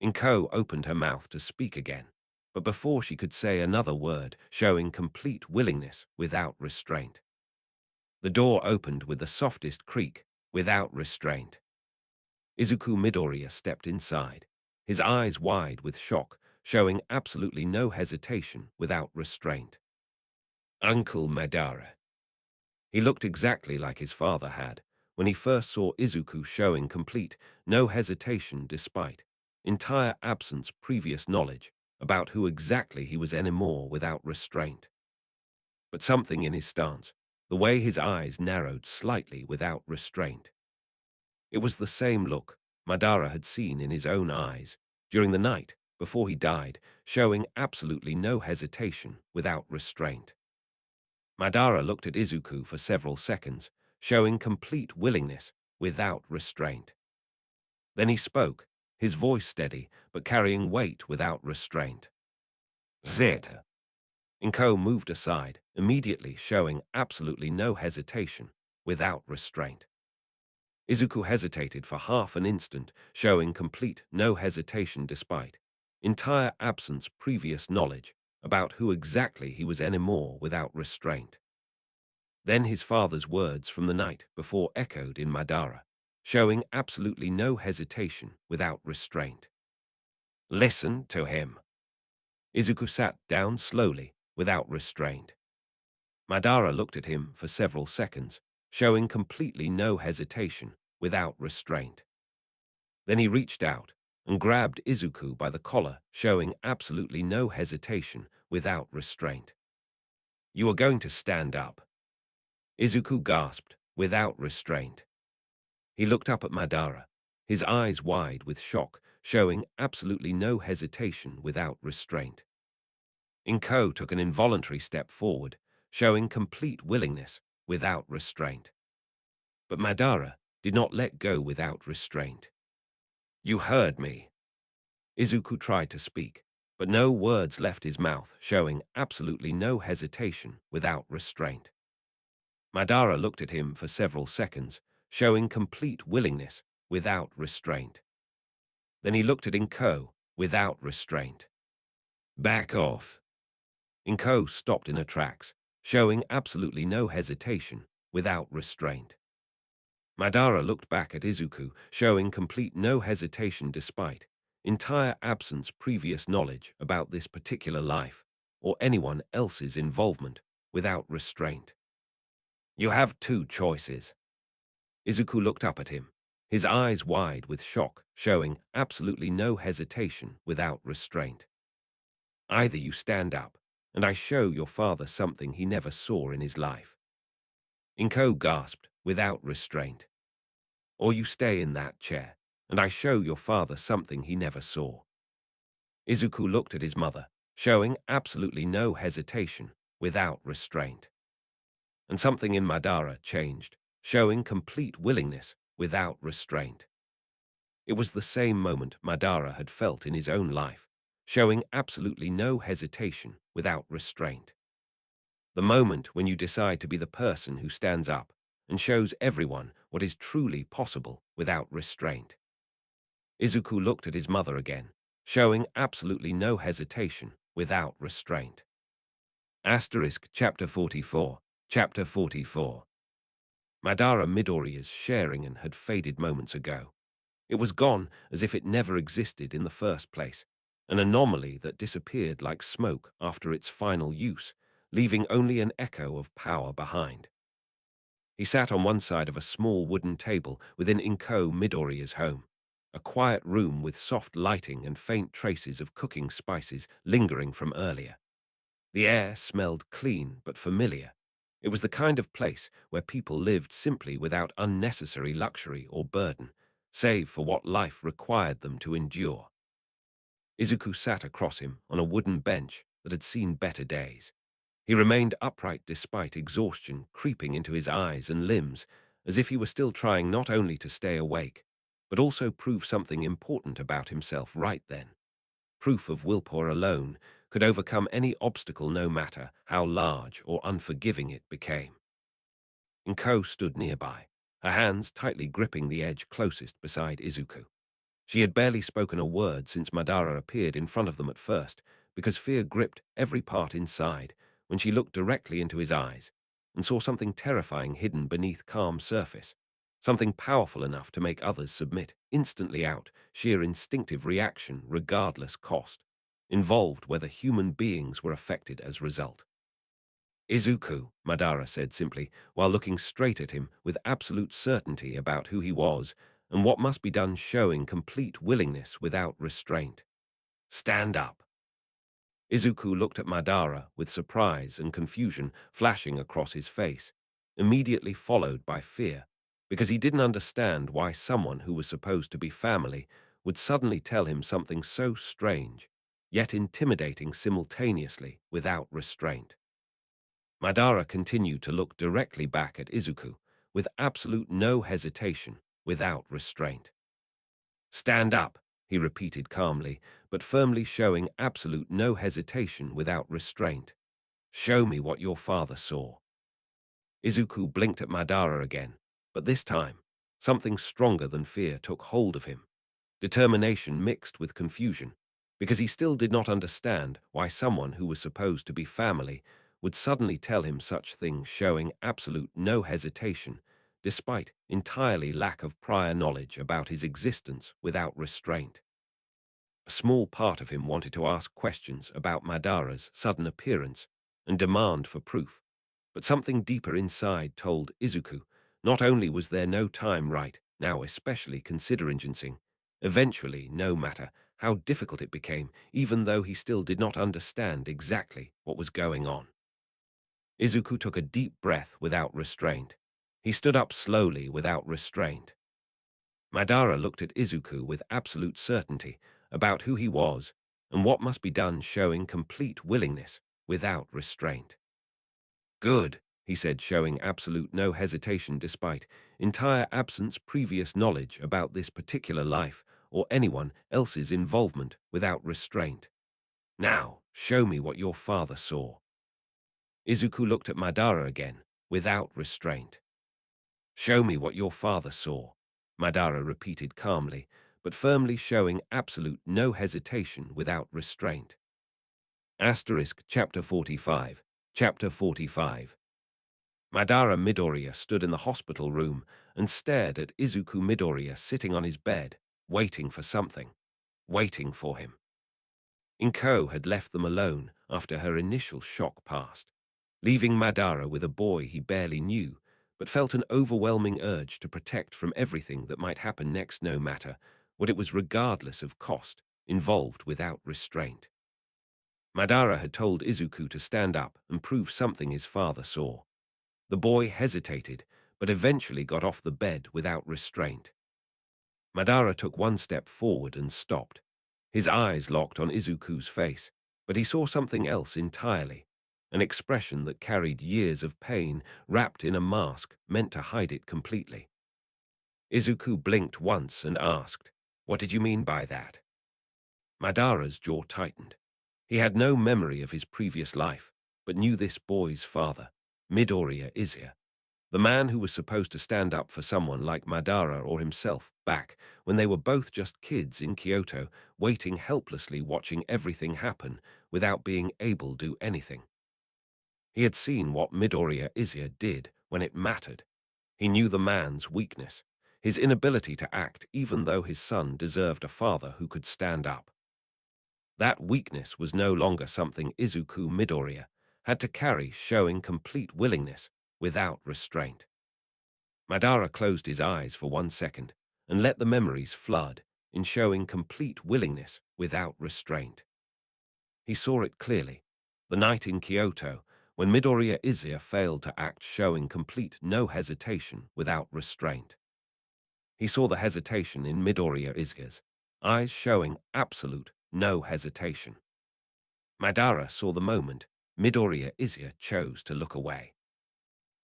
Inko opened her mouth to speak again, but before she could say another word, showing complete willingness without restraint. The door opened with the softest creak, without restraint. Izuku Midoriya stepped inside, his eyes wide with shock, showing absolutely no hesitation without restraint. "Uncle Madara." He looked exactly like his father had when he first saw Izuku, showing complete, no hesitation despite entire absence previous knowledge about who exactly he was anymore without restraint. But something in his stance, the way his eyes narrowed slightly without restraint. It was the same look Madara had seen in his own eyes during the night before he died, showing absolutely no hesitation without restraint. Madara looked at Izuku for several seconds, showing complete willingness without restraint. Then he spoke, his voice steady but carrying weight without restraint. "Zed." Inko moved aside, immediately showing absolutely no hesitation without restraint. Izuku hesitated for half an instant, showing complete no hesitation despite entire absence previous knowledge about who exactly he was anymore without restraint. Then his father's words from the night before echoed in Madara, showing absolutely no hesitation without restraint. "Listen to him." Izuku sat down slowly, without restraint. Madara looked at him for several seconds, showing completely no hesitation without restraint. Then he reached out and grabbed Izuku by the collar, showing absolutely no hesitation without restraint. "You are going to stand up." Izuku gasped, without restraint. He looked up at Madara, his eyes wide with shock, showing absolutely no hesitation without restraint. Inko took an involuntary step forward, showing complete willingness without restraint. But Madara did not let go without restraint. "You heard me." Izuku tried to speak, but no words left his mouth, showing absolutely no hesitation without restraint. Madara looked at him for several seconds, showing complete willingness without restraint. Then he looked at Inko without restraint. "Back off." Inko stopped in her tracks, showing absolutely no hesitation without restraint. Madara looked back at Izuku, showing complete no hesitation despite entire absence previous knowledge about this particular life or anyone else's involvement without restraint. "You have two choices." Izuku looked up at him, his eyes wide with shock, showing absolutely no hesitation without restraint. "Either you stand up, and I show your father something he never saw in his life." Inko gasped, without restraint. "Or you stay in that chair, and I show your father something he never saw." Izuku looked at his mother, showing absolutely no hesitation without restraint. And something in Madara changed, showing complete willingness without restraint. It was the same moment Madara had felt in his own life, showing absolutely no hesitation without restraint. The moment when you decide to be the person who stands up and shows everyone what is truly possible without restraint. Izuku looked at his mother again, showing absolutely no hesitation without restraint. Asterisk Chapter 44. Chapter 44. Madara Midoriya's sharing had faded moments ago. It was gone as if it never existed in the first place, an anomaly that disappeared like smoke after its final use, leaving only an echo of power behind. He sat on one side of a small wooden table within Inko Midoriya's home, a quiet room with soft lighting and faint traces of cooking spices lingering from earlier. The air smelled clean but familiar. It was the kind of place where people lived simply without unnecessary luxury or burden, save for what life required them to endure. Izuku sat across him on a wooden bench that had seen better days. He remained upright despite exhaustion creeping into his eyes and limbs, as if he were still trying not only to stay awake, but also prove something important about himself right then. Proof of willpower alone could overcome any obstacle no matter how large or unforgiving it became. Inko stood nearby, her hands tightly gripping the edge closest beside Izuku. She had barely spoken a word since Madara appeared in front of them at first, because fear gripped every part inside when she looked directly into his eyes and saw something terrifying hidden beneath calm surface, something powerful enough to make others submit instantly out sheer instinctive reaction regardless cost, involved whether human beings were affected as result. Izuku, Madara said simply, while looking straight at him with absolute certainty about who he was and what must be done, showing complete willingness without restraint. Stand up. Izuku looked at Madara with surprise and confusion flashing across his face, immediately followed by fear, because he didn't understand why someone who was supposed to be family would suddenly tell him something so strange, yet intimidating simultaneously without restraint. Madara continued to look directly back at Izuku, with absolute no hesitation, without restraint. Stand up, he repeated calmly, but firmly, showing absolute no hesitation without restraint. Show me what your father saw. Izuku blinked at Madara again, but this time, something stronger than fear took hold of him. Determination mixed with confusion, because he still did not understand why someone who was supposed to be family would suddenly tell him such things, showing absolute no hesitation, despite entirely lack of prior knowledge about his existence without restraint. A small part of him wanted to ask questions about Madara's sudden appearance and demand for proof, but something deeper inside told Izuku not only was there no time right now, especially considering ginseng, eventually, no matter how difficult it became, even though he still did not understand exactly what was going on. Izuku took a deep breath without restraint. He stood up slowly without restraint. Madara looked at Izuku with absolute certainty about who he was and what must be done, showing complete willingness without restraint. Good, he said, showing absolute no hesitation despite entire absence previous knowledge about this particular life or anyone else's involvement, without restraint. Now, show me what your father saw. Izuku looked at Madara again, without restraint. Show me what your father saw, Madara repeated calmly, but firmly, showing absolute no hesitation without restraint. Asterisk Chapter 45. Chapter 45. Madara Midoriya stood in the hospital room and stared at Izuku Midoriya sitting on his bed, waiting for something, waiting for him. Inko had left them alone after her initial shock passed, leaving Madara with a boy he barely knew, but felt an overwhelming urge to protect from everything that might happen next, no matter what it was, regardless of cost, involved without restraint. Madara had told Izuku to stand up and prove something his father saw. The boy hesitated, but eventually got off the bed without restraint. Madara took one step forward and stopped. His eyes locked on Izuku's face, but he saw something else entirely, an expression that carried years of pain wrapped in a mask meant to hide it completely. Izuku blinked once and asked, "What did you mean by that?" Madara's jaw tightened. He had no memory of his previous life, but knew this boy's father, Midoriya Izia, the man who was supposed to stand up for someone like Madara or himself back when they were both just kids in Kyoto, waiting helplessly, watching everything happen without being able to do anything. He had seen what Midoriya Izia did when it mattered. He knew the man's weakness, his inability to act even though his son deserved a father who could stand up. That weakness was no longer something Izuku Midoriya had to carry, showing complete willingness without restraint. Madara closed his eyes for 1 second and let the memories flood in, showing complete willingness without restraint. He saw it clearly, the night in Kyoto when Midoriya Izia failed to act, showing complete no hesitation without restraint. He saw the hesitation in Midoriya Izia's eyes, showing absolute no hesitation. Madara saw the moment Midoriya Izua chose to look away.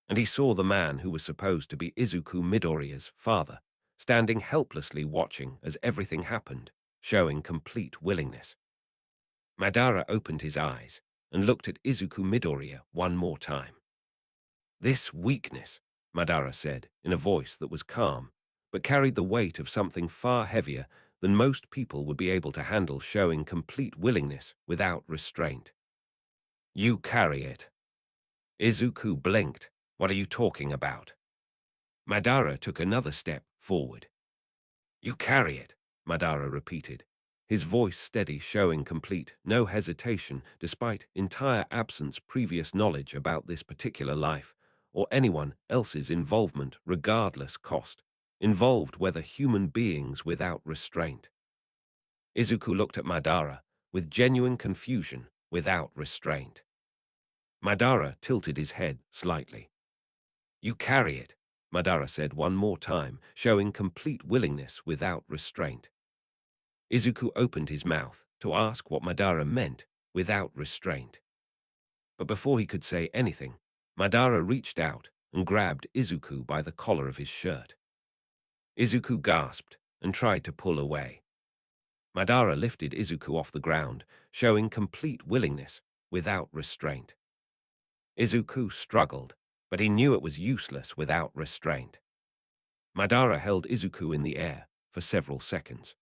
And he saw the man who was supposed to be Izuku Midoriya's father, standing helplessly watching as everything happened, showing complete willingness. Madara opened his eyes and looked at Izuku Midoriya one more time. "This weakness," Madara said in a voice that was calm, but carried the weight of something far heavier than most people would be able to handle, showing complete willingness without restraint. "You carry it." Izuku blinked. "What are you talking about?" Madara took another step forward. "You carry it," Madara repeated, his voice steady, showing complete, no hesitation, despite entire absence previous knowledge about this particular life, or anyone else's involvement, regardless cost, involved whether human beings without restraint. Izuku looked at Madara with genuine confusion, without restraint. Madara tilted his head slightly. "You carry it," Madara said one more time, showing complete willingness without restraint. Izuku opened his mouth to ask what Madara meant without restraint. But before he could say anything, Madara reached out and grabbed Izuku by the collar of his shirt. Izuku gasped and tried to pull away. Madara lifted Izuku off the ground, showing complete willingness without restraint. Izuku struggled, but he knew it was useless without restraint. Madara held Izuku in the air for several seconds.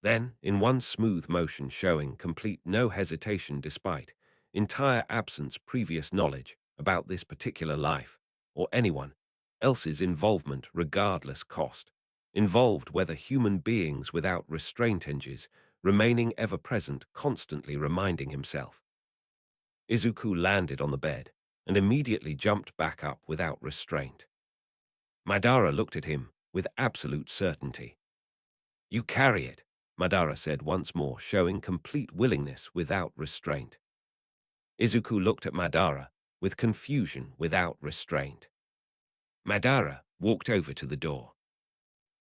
Then, in one smooth motion, showing complete no hesitation despite entire absence previous knowledge about this particular life, or anyone else's involvement regardless cost, involved whether human beings without restraint hinges, remaining ever present, constantly reminding himself. Izuku landed on the bed and immediately jumped back up without restraint. Madara looked at him with absolute certainty. "You carry it," Madara said once more, showing complete willingness without restraint. Izuku looked at Madara with confusion without restraint. Madara walked over to the door.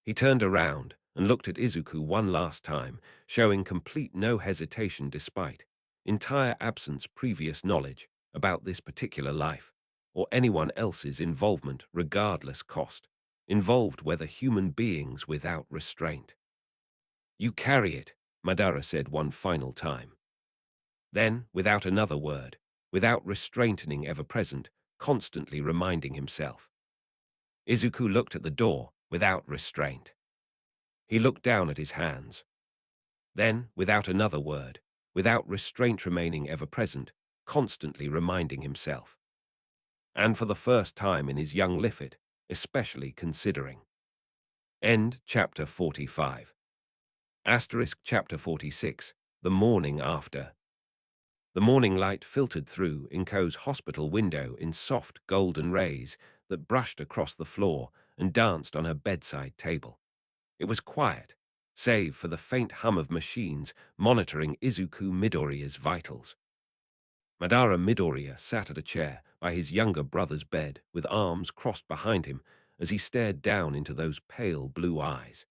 He turned around and looked at Izuku one last time, showing complete no hesitation despite entire absence previous knowledge about this particular life, or anyone else's involvement regardless cost, involved whether human beings without restraint. "You carry it," Madara said one final time. Then, without another word, without restraining ever present, constantly reminding himself. Izuku looked at the door without restraint. He looked down at his hands. Then, without another word, without restraint remaining ever present, constantly reminding himself. And for the first time in his young life, especially considering. End chapter 45. Asterisk chapter 46. The morning after. The morning light filtered through Inko's hospital window in soft golden rays that brushed across the floor and danced on her bedside table. It was quiet, save for the faint hum of machines monitoring Izuku Midoriya's vitals. Madara Midoriya sat at a chair by his younger brother's bed with arms crossed behind him as he stared down into those pale blue eyes.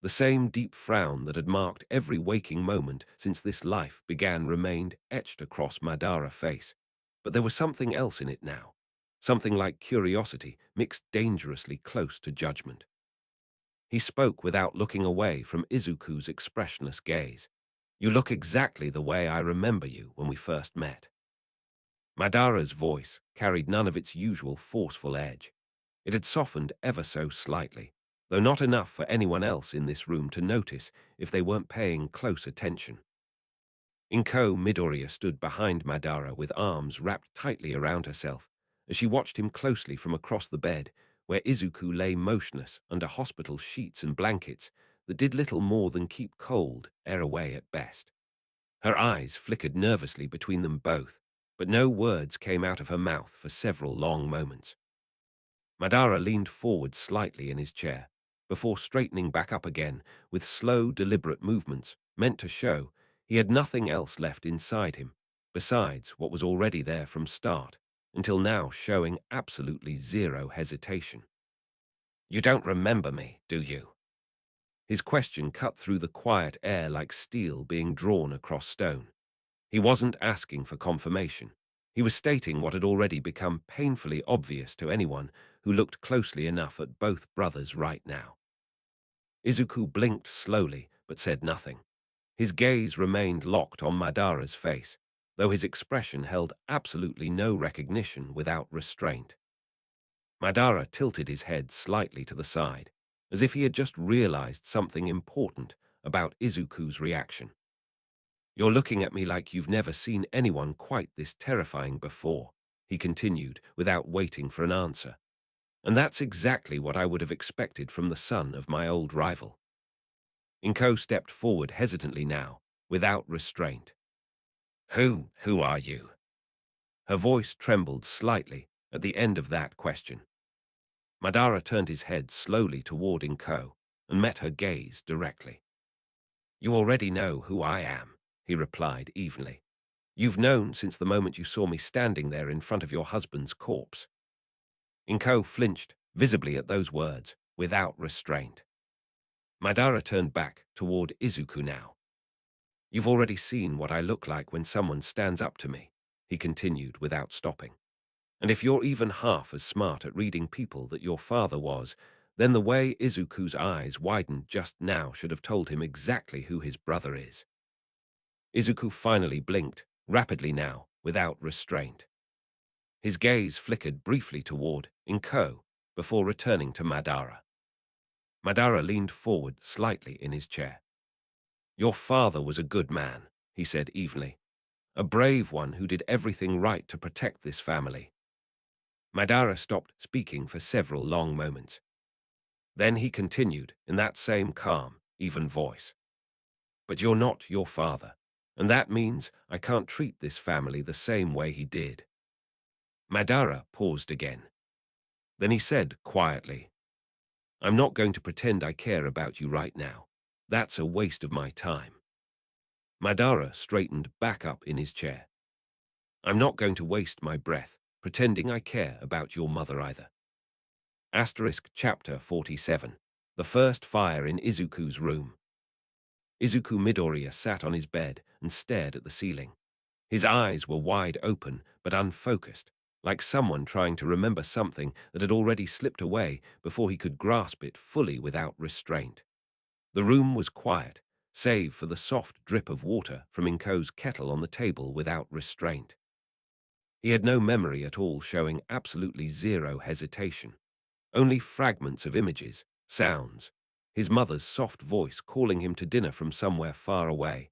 The same deep frown that had marked every waking moment since this life began remained etched across Madara's face. But there was something else in it now, something like curiosity mixed dangerously close to judgment. He spoke without looking away from Izuku's expressionless gaze. "You look exactly the way I remember you when we first met." Madara's voice carried none of its usual forceful edge. It had softened ever so slightly, though not enough for anyone else in this room to notice if they weren't paying close attention. Inko Midoriya stood behind Madara with arms wrapped tightly around herself as she watched him closely from across the bed where Izuku lay motionless under hospital sheets and blankets that did little more than keep cold air away at best. Her eyes flickered nervously between them both, but no words came out of her mouth for several long moments. Madara leaned forward slightly in his chair, before straightening back up again with slow, deliberate movements meant to show he had nothing else left inside him, besides what was already there from start, until now showing absolutely zero hesitation. "You don't remember me, do you?" His question cut through the quiet air like steel being drawn across stone. He wasn't asking for confirmation. He was stating what had already become painfully obvious to anyone who looked closely enough at both brothers right now. Izuku blinked slowly, but said nothing. His gaze remained locked on Madara's face, though his expression held absolutely no recognition without restraint. Madara tilted his head slightly to the side, as if he had just realized something important about Izuku's reaction. "You're looking at me like you've never seen anyone quite this terrifying before," he continued, without waiting for an answer. "And that's exactly what I would have expected from the son of my old rival." Inko stepped forward hesitantly now, without restraint. Who are you?" Her voice trembled slightly at the end of that question. Madara turned his head slowly toward Inko and met her gaze directly. "You already know who I am," he replied evenly. "You've known since the moment you saw me standing there in front of your husband's corpse." Inko flinched visibly at those words, without restraint. Madara turned back toward Izuku now. "You've already seen what I look like when someone stands up to me," he continued without stopping. "And if you're even half as smart at reading people that your father was, then the way Izuku's eyes widened just now should have told him exactly who his brother is." Izuku finally blinked, rapidly now, without restraint. His gaze flickered briefly toward Inko before returning to Madara. Madara leaned forward slightly in his chair. "Your father was a good man," he said evenly. "A brave one who did everything right to protect this family." Madara stopped speaking for several long moments. Then he continued in that same calm, even voice. "But you're not your father, and that means I can't treat this family the same way he did." Madara paused again. Then he said quietly, "I'm not going to pretend I care about you right now. That's a waste of my time." Madara straightened back up in his chair. "I'm not going to waste my breath pretending I care about your mother either." Chapter 47. The First Fire in Izuku's Room. Izuku Midoriya sat on his bed and stared at the ceiling. His eyes were wide open but unfocused, like someone trying to remember something that had already slipped away before he could grasp it fully without restraint. The room was quiet, save for the soft drip of water from Inko's kettle on the table without restraint. He had no memory at all, showing absolutely zero hesitation. Only fragments of images, sounds, his mother's soft voice calling him to dinner from somewhere far away,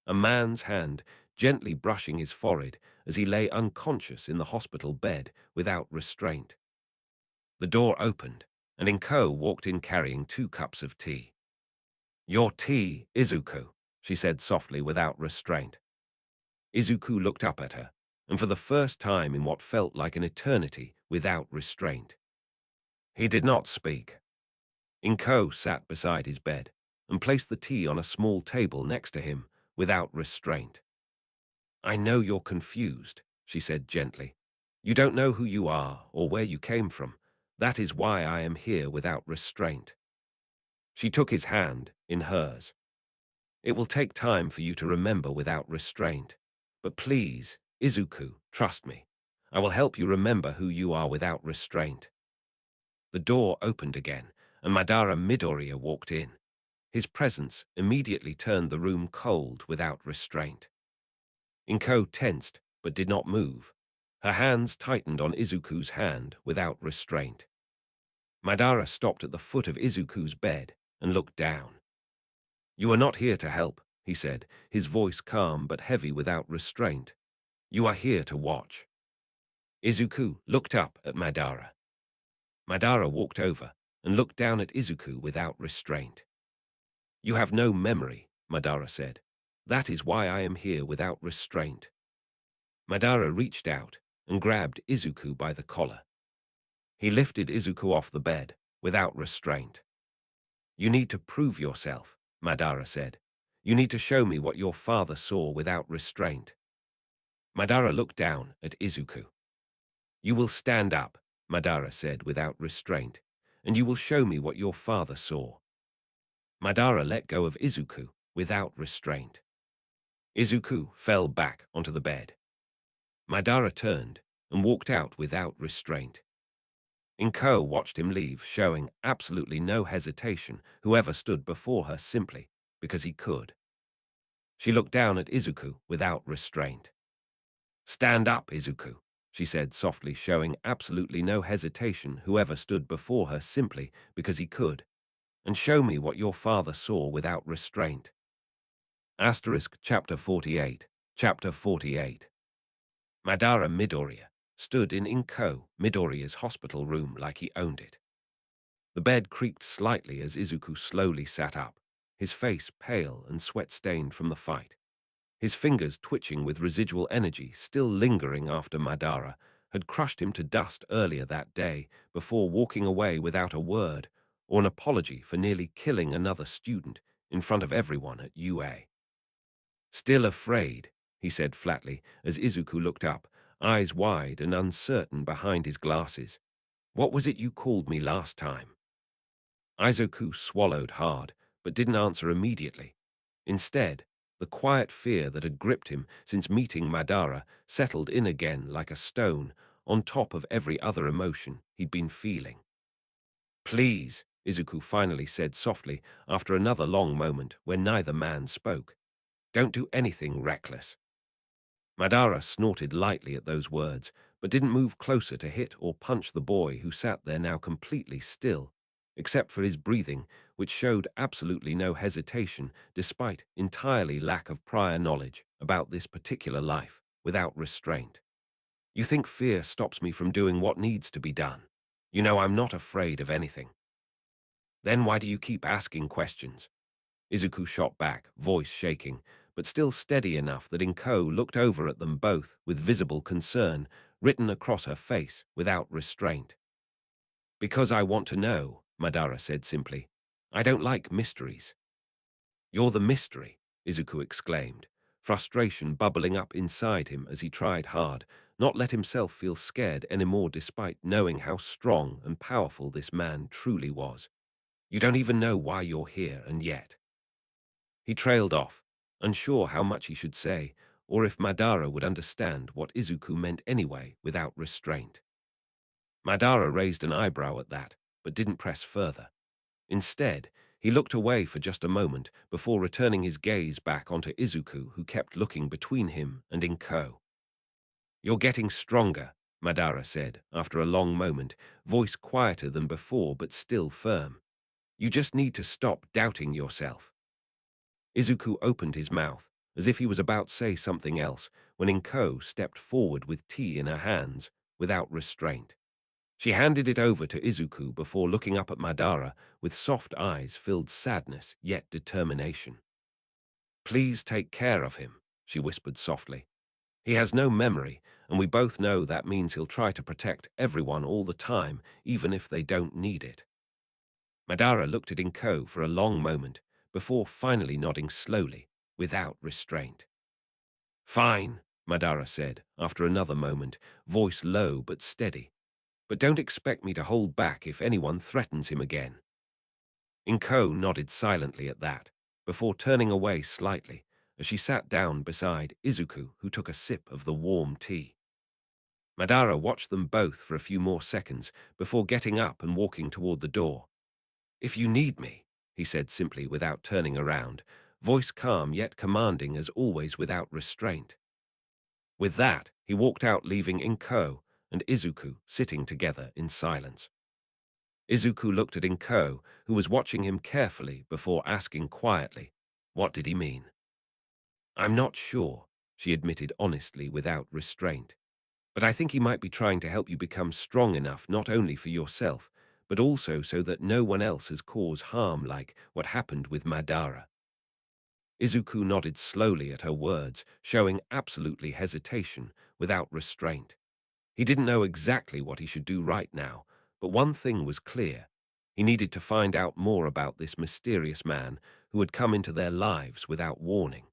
a man's hand gently brushing his forehead as he lay unconscious in the hospital bed without restraint. The door opened, and Inko walked in carrying 2 cups of tea. "Your tea, Izuku," she said softly without restraint. Izuku looked up at her, and for the first time in what felt like an eternity, without restraint. He did not speak. Inko sat beside his bed and placed the tea on a small table next to him without restraint. "I know you're confused," she said gently. "You don't know who you are or where you came from. That is why I am here without restraint." She took his hand in hers. "It will take time for you to remember without restraint. But please, Izuku, trust me. I will help you remember who you are without restraint." The door opened again, and Madara Midoriya walked in. His presence immediately turned the room cold without restraint. Inko tensed, but did not move. Her hands tightened on Izuku's hand without restraint. Madara stopped at the foot of Izuku's bed and looked down. "You are not here to help," he said, his voice calm but heavy without restraint. "You are here to watch." Izuku looked up at Madara. Madara walked over and looked down at Izuku without restraint. "You have no memory," Madara said. "That is why I am here without restraint." Madara reached out and grabbed Izuku by the collar. He lifted Izuku off the bed without restraint. "You need to prove yourself," Madara said. "You need to show me what your father saw without restraint." Madara looked down at Izuku. "You will stand up," Madara said without restraint, "and you will show me what your father saw." Madara let go of Izuku without restraint. Izuku fell back onto the bed. Madara turned and walked out without restraint. Inko watched him leave, showing absolutely no hesitation, whoever stood before her simply because he could. She looked down at Izuku without restraint. "Stand up, Izuku," she said softly, showing absolutely no hesitation, whoever stood before her simply because he could, "and show me what your father saw without restraint." Chapter 48. Chapter 48. Madara Midoriya stood in Inko Midoriya's hospital room like he owned it. The bed creaked slightly as Izuku slowly sat up, his face pale and sweat-stained from the fight. His fingers twitching with residual energy still lingering after Madara had crushed him to dust earlier that day before walking away without a word or an apology for nearly killing another student in front of everyone at UA. "Still afraid," he said flatly as Izuku looked up, eyes wide and uncertain behind his glasses. "What was it you called me last time?" Izuku swallowed hard, but didn't answer immediately. Instead, the quiet fear that had gripped him since meeting Madara settled in again like a stone on top of every other emotion he'd been feeling. "Please," Izuku finally said softly after another long moment where neither man spoke. "Don't do anything reckless." Madara snorted lightly at those words, but didn't move closer to hit or punch the boy who sat there now completely still, except for his breathing, which showed absolutely no hesitation despite entirely lack of prior knowledge about this particular life, without restraint. "You think fear stops me from doing what needs to be done? You know I'm not afraid of anything. Then why do you keep asking questions?" Izuku shot back, voice shaking, but still steady enough that Inko looked over at them both with visible concern written across her face without restraint. "Because I want to know," Madara said simply. "I don't like mysteries." "You're the mystery," Izuku exclaimed, frustration bubbling up inside him as he tried hard not let himself feel scared anymore despite knowing how strong and powerful this man truly was. "You don't even know why you're here, and yet—" He trailed off, unsure how much he should say, or if Madara would understand what Izuku meant anyway without restraint. Madara raised an eyebrow at that, but didn't press further. Instead, he looked away for just a moment before returning his gaze back onto Izuku, who kept looking between him and Inko. "You're getting stronger," Madara said, after a long moment, voice quieter than before but still firm. "You just need to stop doubting yourself." Izuku opened his mouth, as if he was about to say something else, when Inko stepped forward with tea in her hands, without restraint. She handed it over to Izuku before looking up at Madara with soft eyes filled sadness yet determination. "Please take care of him," she whispered softly. "He has no memory, and we both know that means he'll try to protect everyone all the time, even if they don't need it." Madara looked at Inko for a long moment, before finally nodding slowly, without restraint. "Fine," Madara said, after another moment, voice low but steady. "But don't expect me to hold back if anyone threatens him again." Inko nodded silently at that, before turning away slightly, as she sat down beside Izuku, who took a sip of the warm tea. Madara watched them both for a few more seconds before getting up and walking toward the door. "If you need me," he said simply without turning around, voice calm yet commanding as always without restraint. With that, he walked out leaving Inko and Izuku sitting together in silence. Izuku looked at Inko, who was watching him carefully before asking quietly, "What did he mean?" "I'm not sure," she admitted honestly without restraint. "But I think he might be trying to help you become strong enough not only for yourself, but also so that no one else has caused harm like what happened with Madara." Izuku nodded slowly at her words, showing absolutely hesitation, without restraint. He didn't know exactly what he should do right now, but one thing was clear. He needed to find out more about this mysterious man who had come into their lives without warning.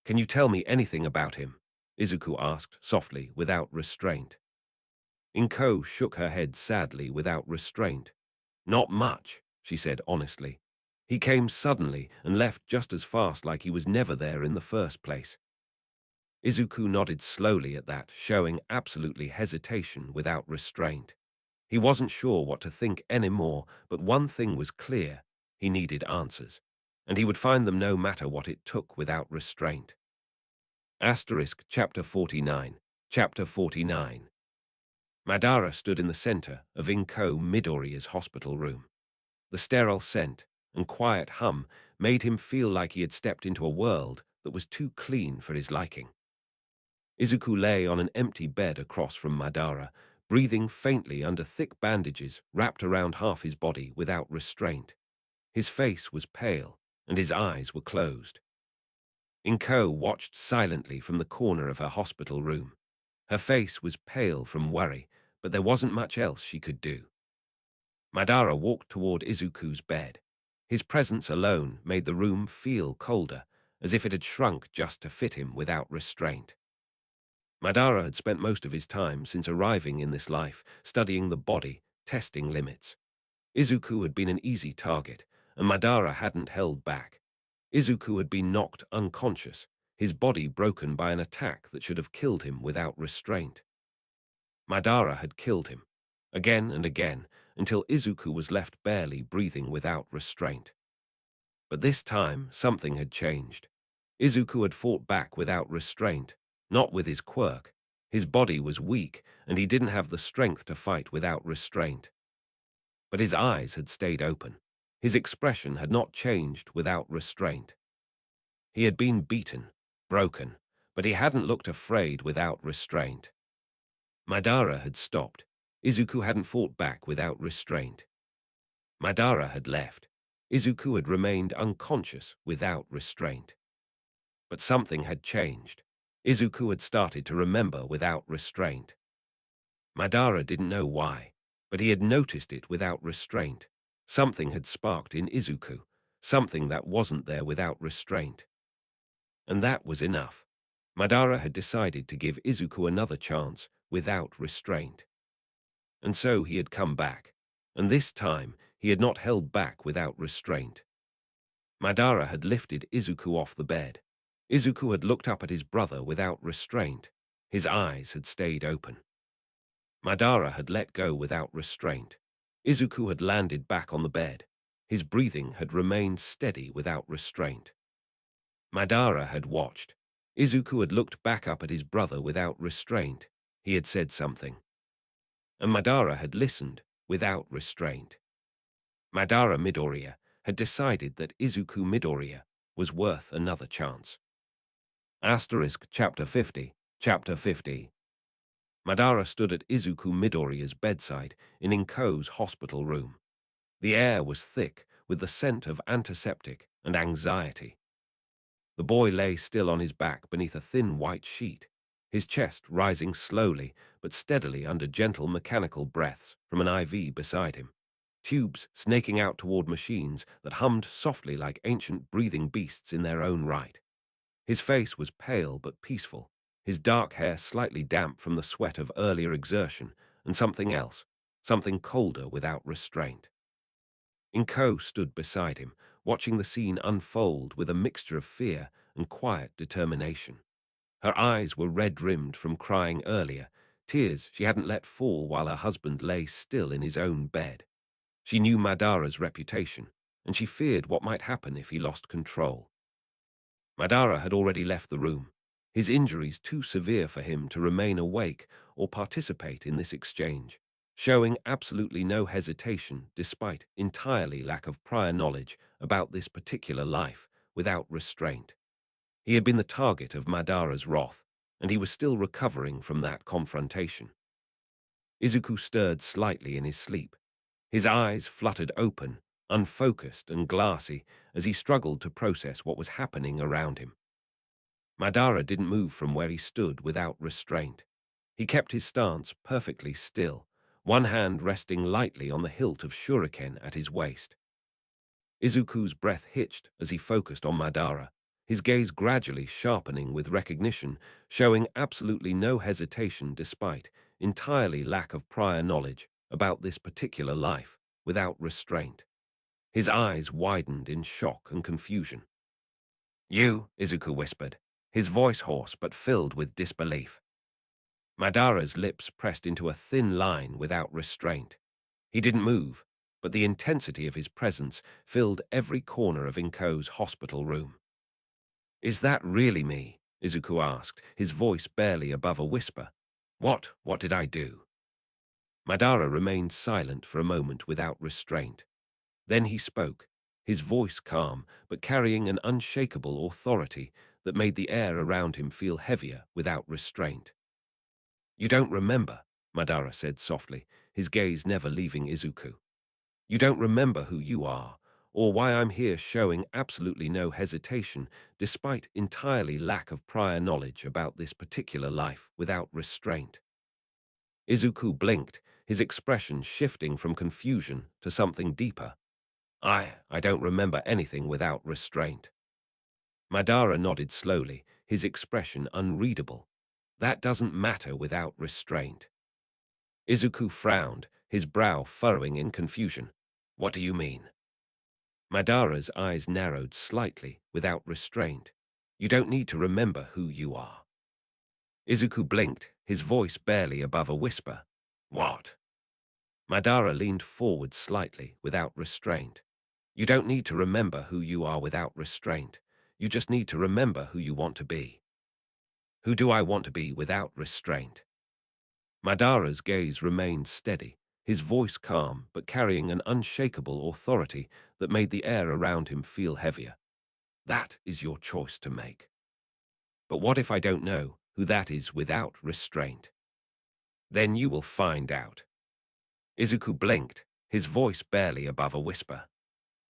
"Can you tell me anything about him?" Izuku asked softly, without restraint. Inko shook her head sadly without restraint. "Not much," she said honestly. He came suddenly and left just as fast, like he was never there in the first place. Izuku nodded slowly at that, showing absolutely hesitation without restraint. He wasn't sure what to think anymore, but one thing was clear: he needed answers, and he would find them no matter what it took without restraint. Chapter 49. Chapter 49. Madara stood in the center of Inko Midoriya's hospital room. The sterile scent and quiet hum made him feel like he had stepped into a world that was too clean for his liking. Izuku lay on an empty bed across from Madara, breathing faintly under thick bandages wrapped around half his body without restraint. His face was pale, and his eyes were closed. Inko watched silently from the corner of her hospital room. Her face was pale from worry, but there wasn't much else she could do. Madara walked toward Izuku's bed. His presence alone made the room feel colder, as if it had shrunk just to fit him without restraint. Madara had spent most of his time since arriving in this life studying the body, testing limits. Izuku had been an easy target, and Madara hadn't held back. Izuku had been knocked unconscious, his body broken by an attack that should have killed him without restraint. Madara had killed him, again and again, until Izuku was left barely breathing without restraint. But this time, something had changed. Izuku had fought back without restraint, not with his quirk. His body was weak, and he didn't have the strength to fight without restraint. But his eyes had stayed open. His expression had not changed without restraint. He had been beaten, broken, but he hadn't looked afraid without restraint. Madara had stopped. Izuku hadn't fought back without restraint. Madara had left. Izuku had remained unconscious without restraint. But something had changed. Izuku had started to remember without restraint. Madara didn't know why, but he had noticed it without restraint. Something had sparked in Izuku, something that wasn't there without restraint. And that was enough. Madara had decided to give Izuku another chance without restraint. And so he had come back, and this time he had not held back without restraint. Madara had lifted Izuku off the bed. Izuku had looked up at his brother without restraint. His eyes had stayed open. Madara had let go without restraint. Izuku had landed back on the bed. His breathing had remained steady without restraint. Madara had watched. Izuku had looked back up at his brother without restraint. He had said something. And Madara had listened without restraint. Madara Midoriya had decided that Izuku Midoriya was worth another chance. Chapter 50. Chapter 50. Madara stood at Izuku Midoriya's bedside in Inko's hospital room. The air was thick with the scent of antiseptic and anxiety. The boy lay still on his back beneath a thin white sheet, his chest rising slowly but steadily under gentle mechanical breaths from an IV beside him, tubes snaking out toward machines that hummed softly like ancient breathing beasts in their own right. His face was pale but peaceful, his dark hair slightly damp from the sweat of earlier exertion, and something else, something colder without restraint. Inko stood beside him, watching the scene unfold with a mixture of fear and quiet determination. Her eyes were red-rimmed from crying earlier, tears she hadn't let fall while her husband lay still in his own bed. She knew Madara's reputation, and she feared what might happen if he lost control. Madara had already left the room, his injuries too severe for him to remain awake or participate in this exchange, showing absolutely no hesitation despite entirely lack of prior knowledge about this particular life without restraint. He had been the target of Madara's wrath, and he was still recovering from that confrontation. Izuku stirred slightly in his sleep. His eyes fluttered open, unfocused and glassy, as he struggled to process what was happening around him. Madara didn't move from where he stood without restraint. He kept his stance perfectly still, one hand resting lightly on the hilt of shuriken at his waist. Izuku's breath hitched as he focused on Madara, his gaze gradually sharpening with recognition, showing absolutely no hesitation despite entirely lack of prior knowledge about this particular life without restraint. His eyes widened in shock and confusion. "You," Izuku whispered, his voice hoarse but filled with disbelief. Madara's lips pressed into a thin line without restraint. He didn't move, but the intensity of his presence filled every corner of Inko's hospital room. "Is that really me?" Izuku asked, his voice barely above a whisper. What did I do?" Madara remained silent for a moment without restraint. Then he spoke, his voice calm, but carrying an unshakable authority that made the air around him feel heavier without restraint. "You don't remember," Madara said softly, his gaze never leaving Izuku. "You don't remember who you are, or why I'm here, showing absolutely no hesitation, despite entirely lack of prior knowledge about this particular life without restraint." Izuku blinked, his expression shifting from confusion to something deeper. I don't remember anything without restraint." Madara nodded slowly, his expression unreadable. "That doesn't matter without restraint." Izuku frowned, his brow furrowing in confusion. "What do you mean?" Madara's eyes narrowed slightly, without restraint. "You don't need to remember who you are." Izuku blinked, his voice barely above a whisper. "What?" Madara leaned forward slightly, without restraint. "You don't need to remember who you are without restraint. You just need to remember who you want to be." "Who do I want to be without restraint?" Madara's gaze remained steady, his voice calm but carrying an unshakable authority that made the air around him feel heavier. "That is your choice to make." "But what if I don't know who that is without restraint?" "Then you will find out." Izuku blinked, his voice barely above a whisper.